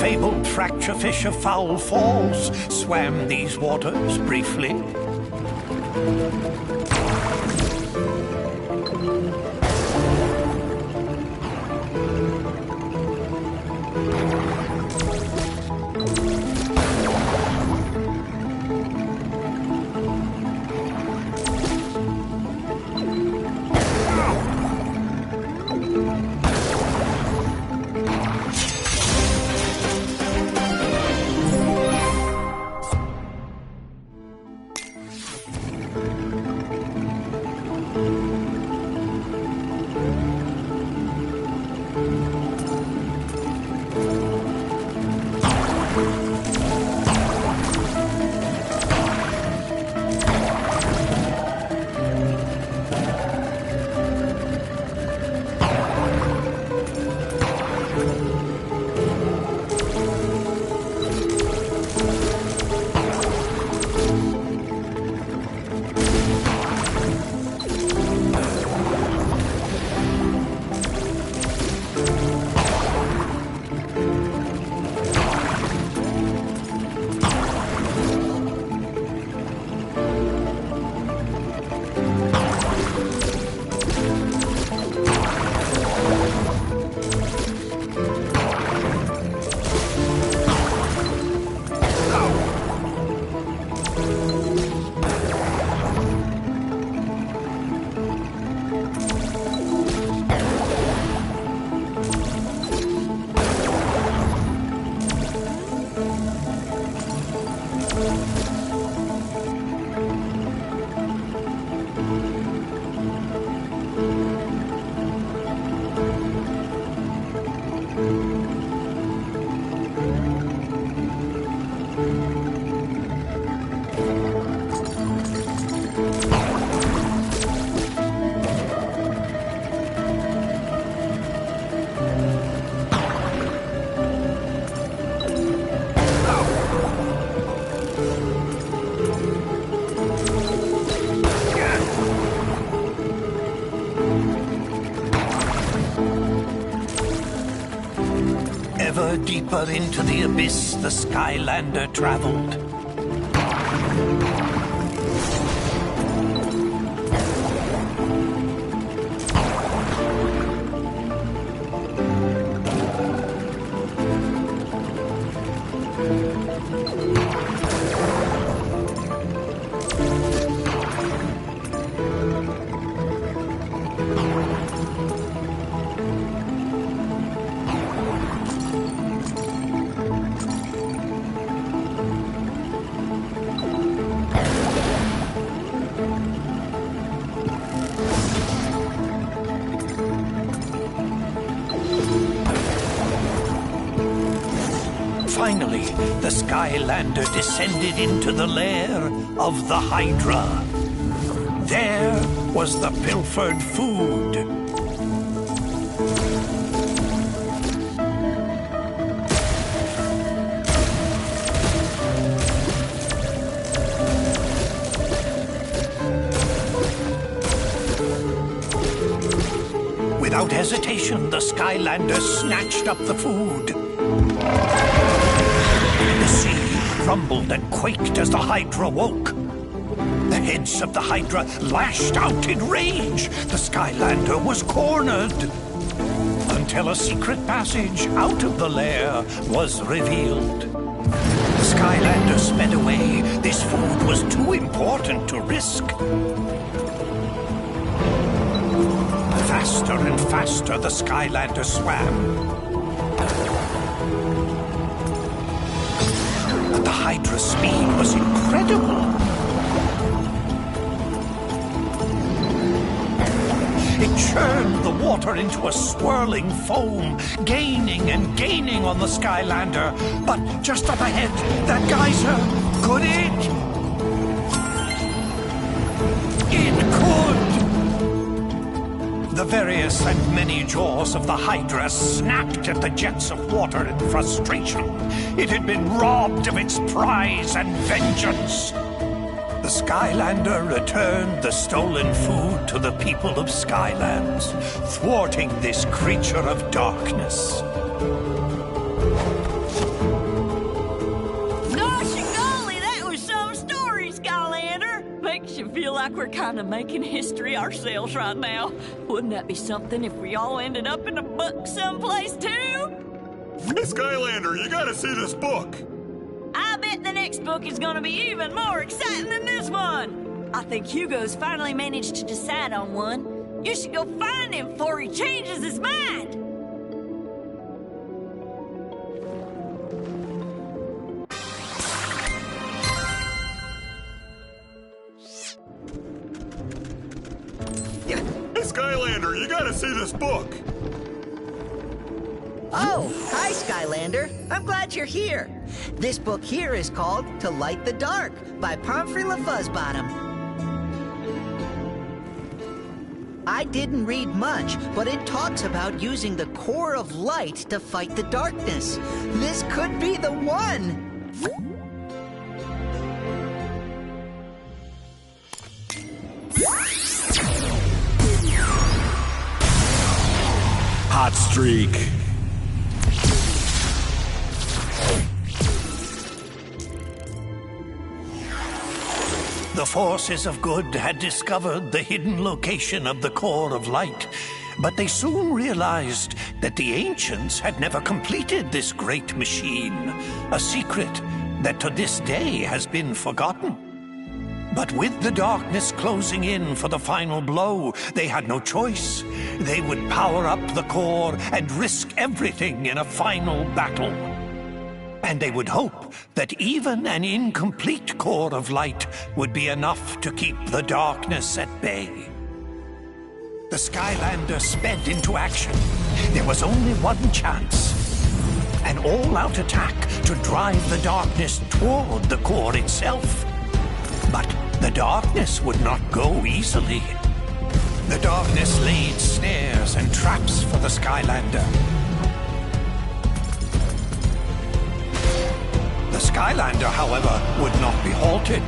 Fabled fracture fish of Foul Falls swam these waters briefly. Ever deeper into the abyss the Skylander traveled. Finally, the Skylander descended into the lair of the Hydra. There was the pilfered food. Without hesitation, the Skylander snatched up the food. The sea rumbled and quaked as the Hydra woke. The heads of the Hydra lashed out in rage. The Skylander was cornered. Until a secret passage out of the lair was revealed. The Skylander sped away. This food was too important to risk. Faster and faster the Skylander swam. But the Hydra's speed was incredible. It churned the water into a swirling foam, gaining and gaining on the Skylander. But just up ahead, that geyser, could it? It could! The various and many jaws of the Hydra snapped at the jets of water in frustration. It had been robbed of its prize and vengeance. The Skylander returned the stolen food to the people of Skylands, thwarting this creature of darkness. Gosh and golly, that was some story, Skylander! Makes you feel like we're kind of making history ourselves right now. Wouldn't that be something if we all ended up in a book someplace, too? Hey, Skylander, you gotta see this book! I bet the next book is gonna be even more exciting than this one! I think Hugo's finally managed to decide on one. You should go find him before he changes his mind! Hey, Skylander, you gotta see this book! Oh, hi, Skylander. I'm glad you're here. This book here is called To Light the Dark by Pomfrey LaFuzzbottom. I didn't read much, but it talks about using the core of light to fight the darkness. This could be the one! Hot streak. The forces of good had discovered the hidden location of the core of light, but they soon realized that the ancients had never completed this great machine, a secret that to this day has been forgotten. But with the darkness closing in for the final blow, they had no choice. They would power up the core and risk everything in a final battle. And they would hope that even an incomplete core of light would be enough to keep the darkness at bay. The Skylander sped into action. There was only one chance. An all-out attack to drive the darkness toward the core itself. But the darkness would not go easily. The darkness laid snares and traps for the Skylander. The Skylander, however, would not be halted.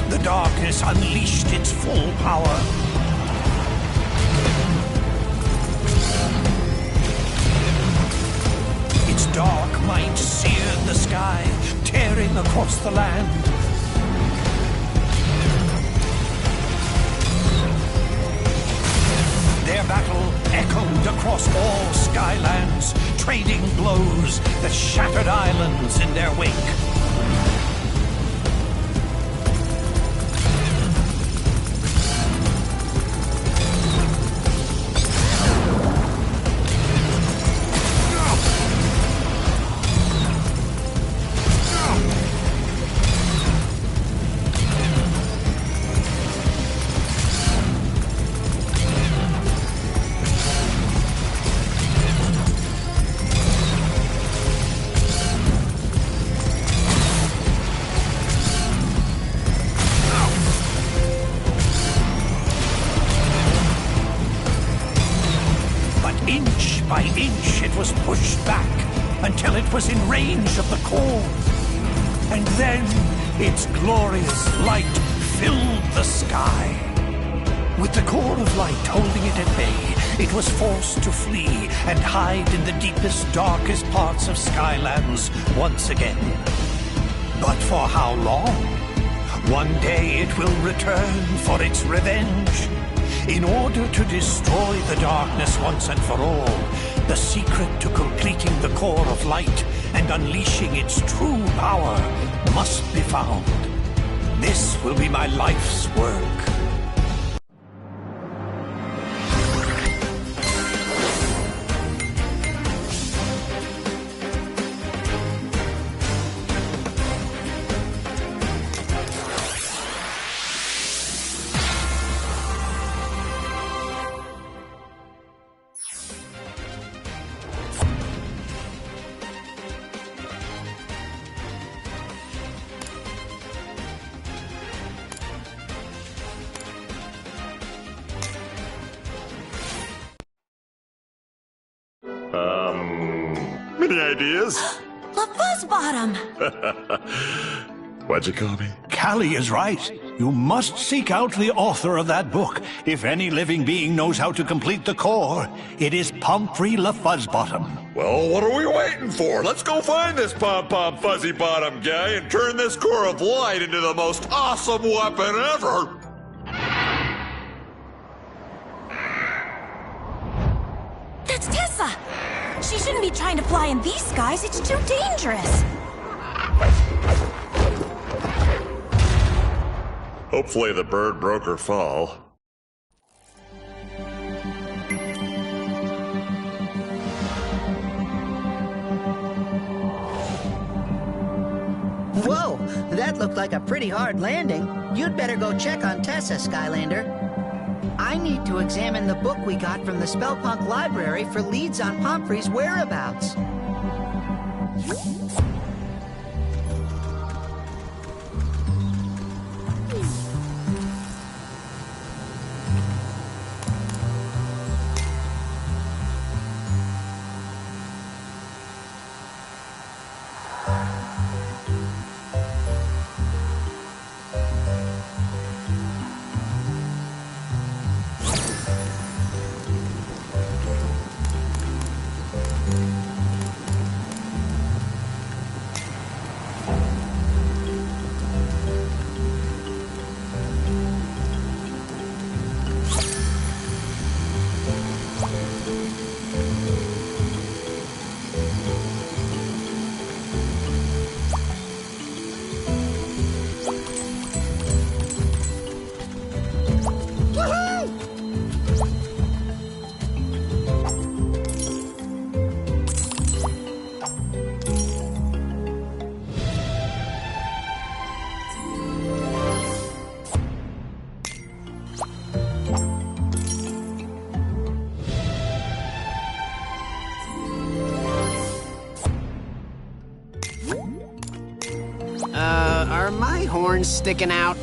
The darkness unleashed its full power. Its dark might seared the sky, tearing across the land. Their battle echoed across all Skylands, trading blows that shattered islands in their wake. was pushed back until it was in range of the core. And then its glorious light filled the sky. With the core of light holding it at bay, it was forced to flee and hide in the deepest, darkest parts of Skylands once again. But for how long? One day it will return for its revenge. In order to destroy the darkness once and for all, the secret to completing the core of light and unleashing its true power must be found. This will be my life's work. Any ideas? The Fuzzbottom! What'd you call me? Callie is right. You must seek out the author of that book. If any living being knows how to complete the core, it is Pomfrey LaFuzzbottom. Well, what are we waiting for? Let's go find this Pom-Pom Fuzzy Bottom guy and turn this core of light into the most awesome weapon ever! That's Tessa! She shouldn't be trying to fly in these skies. It's too dangerous. Hopefully the bird broke her fall. Whoa, that looked like a pretty hard landing. You'd better go check on Tessa, Skylander. I need to examine the book we got from the Spellpunk library for leads on Pomfrey's whereabouts. Are my horns sticking out?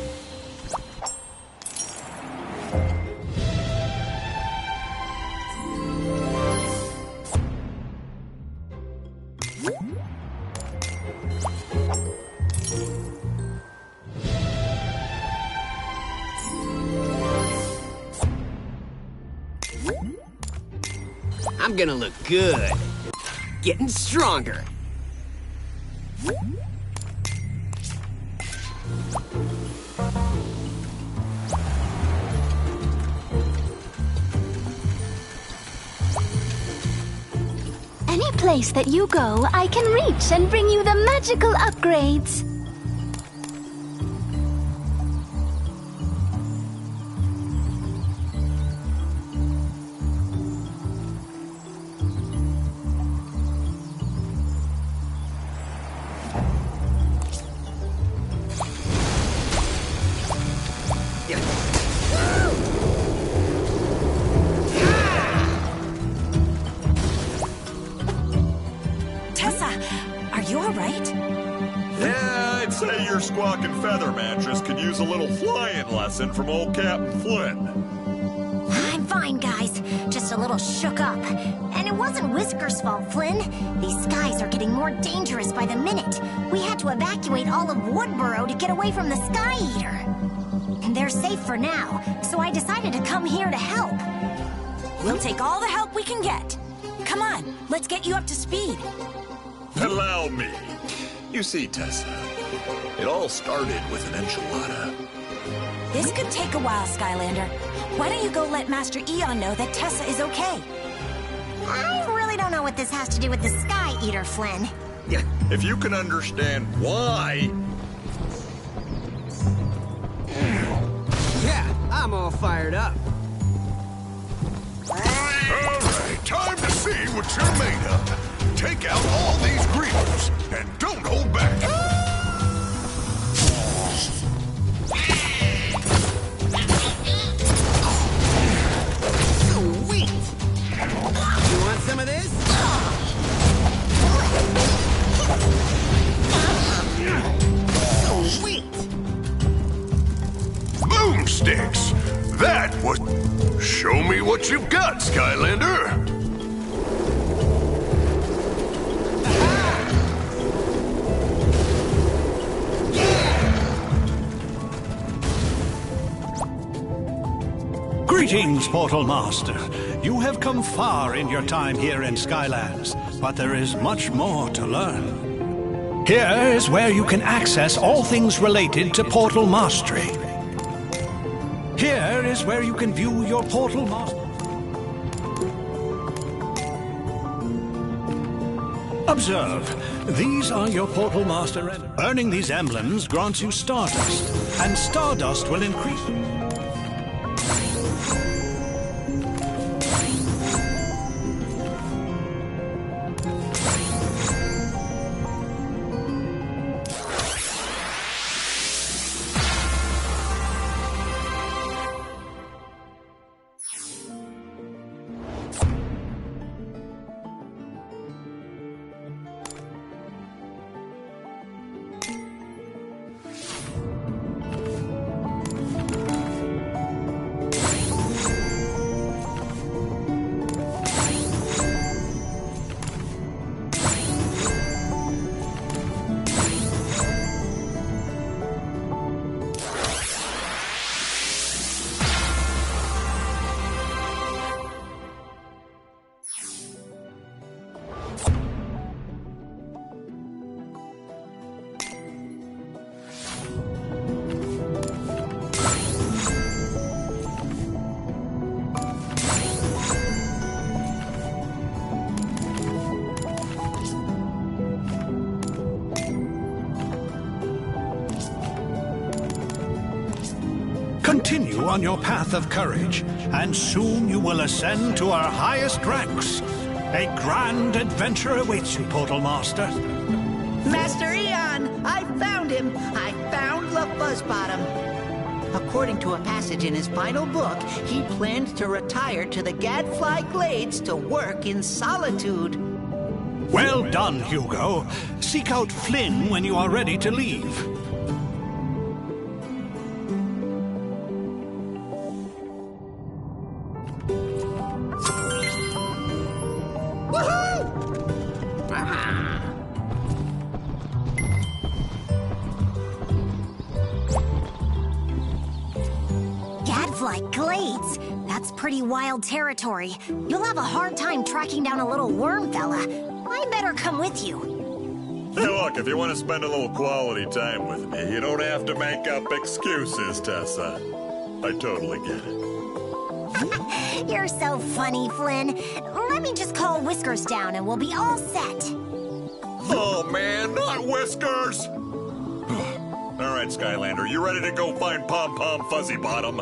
I'm gonna look good. Getting stronger. Any place that you go, I can reach and bring you the magical upgrades. Squawking feather mattress could use a little flying lesson from old Captain Flynn. I'm fine. fine, guys. Just a little shook up. And it wasn't Whisker's fault, Flynn. These skies are getting more dangerous by the minute. We had to evacuate all of Woodboro to get away from the Sky Eater. And they're safe for now, so I decided to come here to help. We'll take all the help we can get. Come on, let's get you up to speed. Allow me. You see, Tessa, it all started with an enchilada. This could take a while, Skylander. Why don't you go let Master Eon know that Tessa is okay? I really don't know what this has to do with the Sky Eater, Flynn. Yeah. If you can understand why... Yeah, I'm all fired up. All right, time to see what you're made of. Take out all these grievers, and don't hold back. Sweet! You want some of this? Sweet! Boomsticks! That was... Show me what you've got, Skylander! Greetings, Portal Master. You have come far in your time here in Skylands, but there is much more to learn. Here is where you can access all things related to Portal Mastery. Here is where you can view your Portal Master. Observe. These are your Portal Master. Earning these emblems grants you Stardust, and Stardust will increase. Continue on your path of courage, and soon you will ascend to our highest ranks. A grand adventure awaits you, Portal Master. Master Eon! I found him! I found the Fuzzbottom! According to a passage in his final book, he planned to retire to the Gadfly Glades to work in solitude. Well done, Hugo. Seek out Flynn when you are ready to leave. Gadfly Glades? That's pretty wild territory. You'll have a hard time tracking down a little worm fella. I better come with you. Hey, look, if you want to spend a little quality time with me, you don't have to make up excuses, Tessa. I totally get it. You're so funny, Flynn. Let me just call Whiskers down and we'll be all set. Oh, man, not Whiskers! All right, Skylander, you ready to go find Pom Pom Fuzzy Bottom?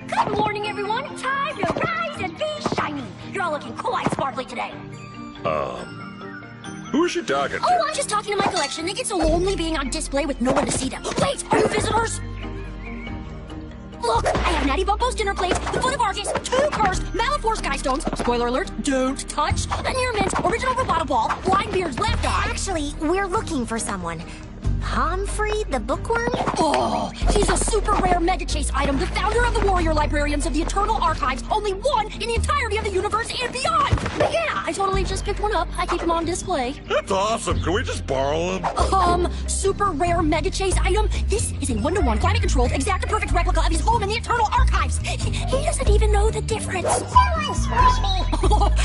Good morning, everyone. Time to rise and be shiny. You're all looking quite sparkly today. Who is she talking to? Oh, I'm just talking to my collection. They get so lonely being on display with no one to see them. Wait, are you visitors? Look, I have Natty Bumpos dinner plates, the Foot of Argus, 2 cursed Malifaux Sky Stones, spoiler alert, don't touch, a Near Mint, original Roboto Ball, Blindbeard's left eye. Actually, we're looking for someone. Pomfrey, the bookworm? Oh, he's a super rare Mega Chase item, the founder of the Warrior Librarians of the Eternal Archives, only one in the entirety of the universe and beyond. But yeah, I totally just picked one up. I keep him on display. That's awesome. Can we just borrow him? Super rare Mega Chase item. This is a 1-to-1 climate-controlled, exact perfect replica of his home in the Eternal Archives. He doesn't even know the difference. Someone scratch me.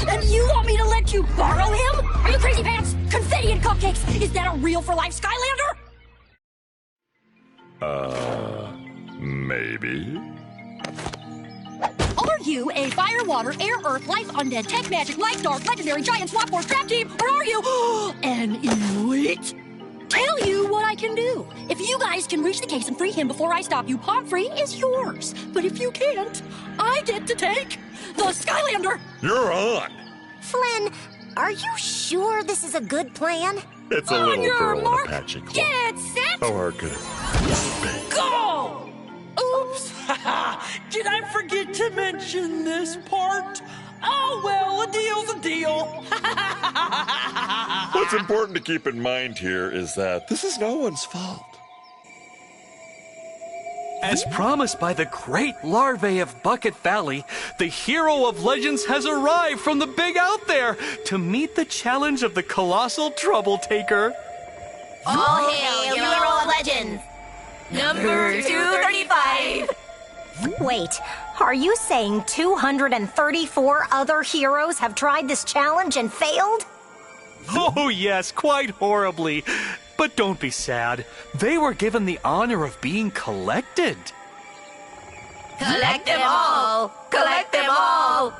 And you want me to let you borrow him? Are you crazy pants? Confetti and cupcakes. Is that a real-for-life Skylander? Maybe. Are you a fire, water, air, earth, life, undead, tech, magic, light, dark, legendary, giant, swap force, trap team, or are you an elite? Tell you what I can do. If you guys can reach the case and free him before I stop you, Pomfrey is yours. But if you can't, I get to take the Skylander. You're on. Flynn, are you sure this is a good plan? It's a On little your girl in mark, a patchy cloak. get set, How hard could it be? go! Oops! Did I forget to mention this part? Oh, well, a deal's a deal. What's important to keep in mind here is that this is no one's fault. As promised by the great larvae of Bucket Valley, the hero of legends has arrived from the big out there to meet the challenge of the colossal trouble taker. All hail, hero of legends! Number 235! Wait, are you saying 234 other heroes have tried this challenge and failed? Oh yes, quite horribly. But don't be sad. They were given the honor of being collected. Collect them all! Collect them all!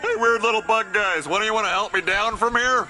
Hey, weird little bug guys, why don't you want to help me down from here?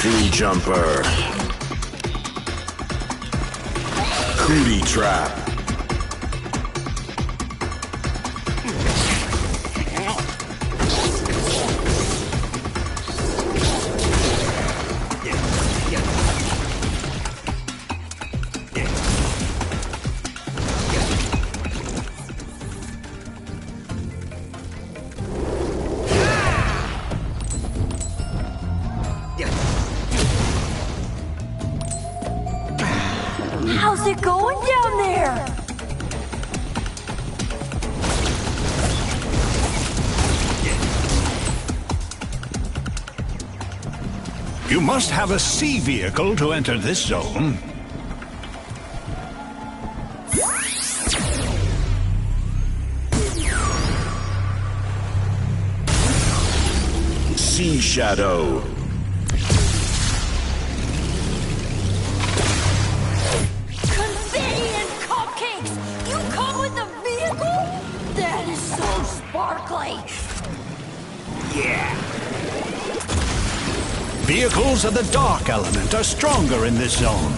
Flea Jumper. Cootie Trap. How's it going down there? You must have a sea vehicle to enter this zone. Sea Shadow. Confetti and cupcakes! You come with a vehicle? That is so sparkly! Yeah. Vehicles of the dark element are stronger in this zone.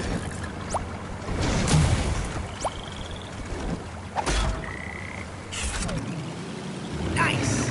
in! Nice.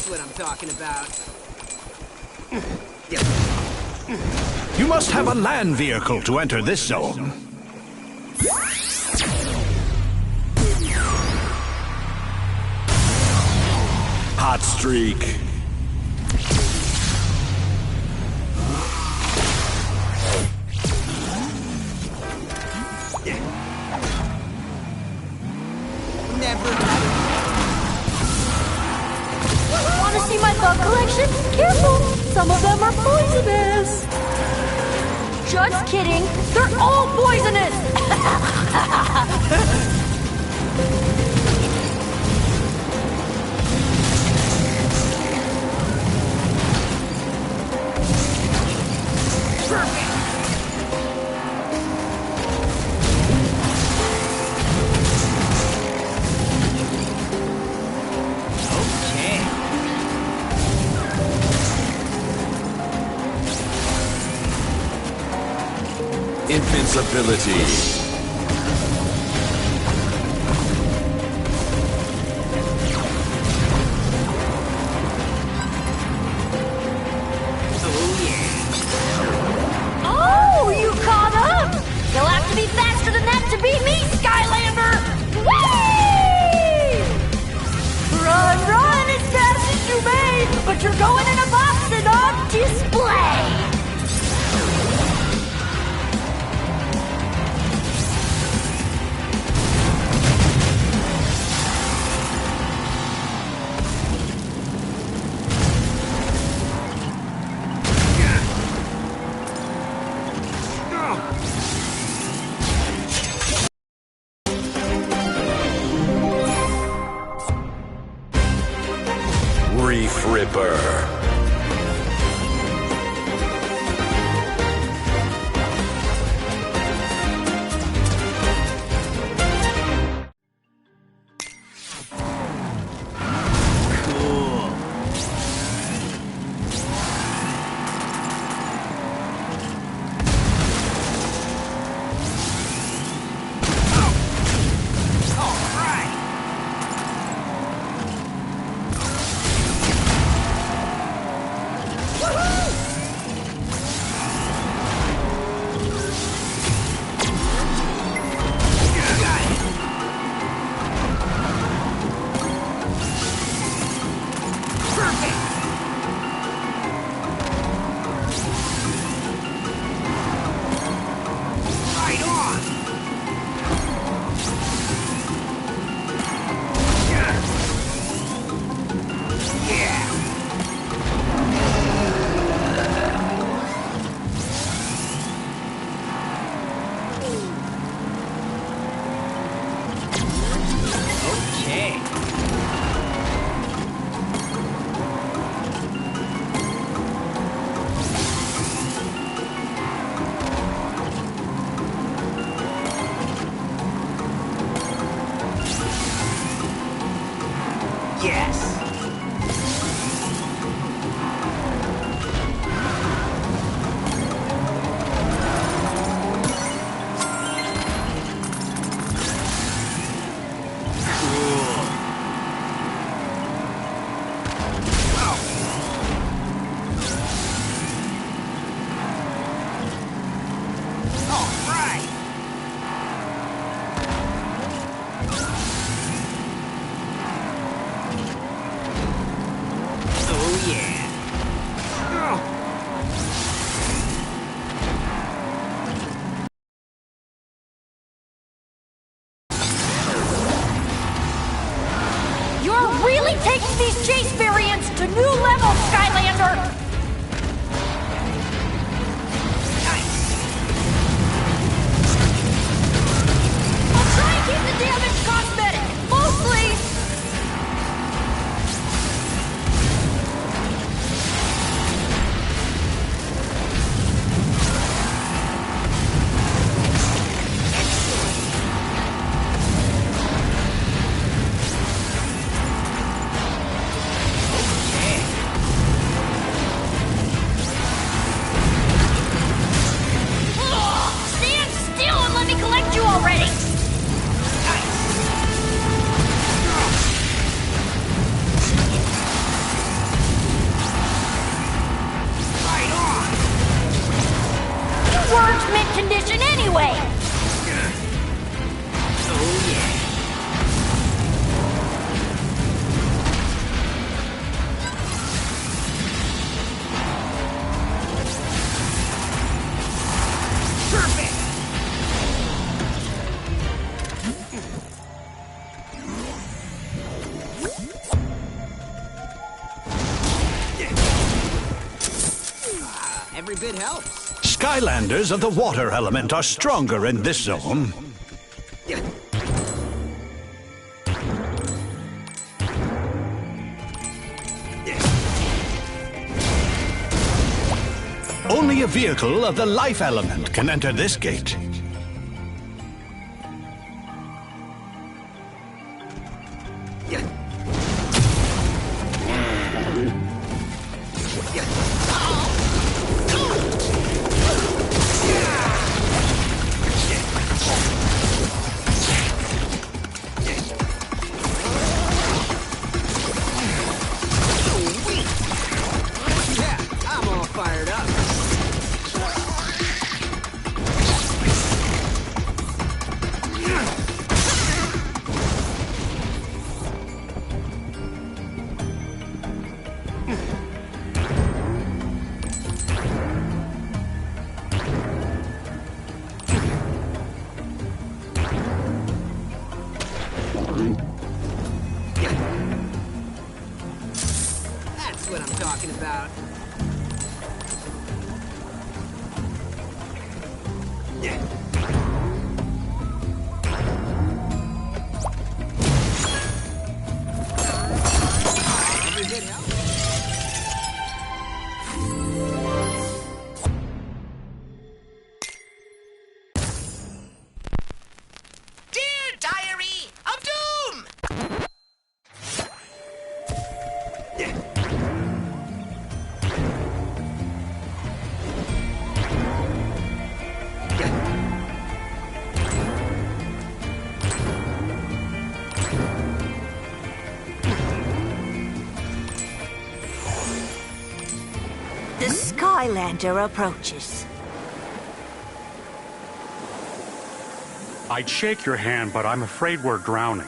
what I'm talking about. You must have a land vehicle to enter this zone. Hot streak. Want to see my bug collection? Careful, some of them are poisonous. Just kidding, they're all poisonous. Invincibility. Oh, you caught up! You'll have to be faster than that to beat me, Skylander! Whee! Run as fast as you may, but you're going in a box and on display! Reef Ripper. Taking these chase variants to new levels, Skylander! I'll try and keep the damage cosmetic, mostly. bit helps. Skylanders of the water element are stronger in this zone. Only a vehicle of the life element can enter this gate. That's what I'm talking about. The Skylander approaches. I'd shake your hand, but I'm afraid we're drowning.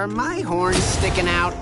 Are my horns sticking out?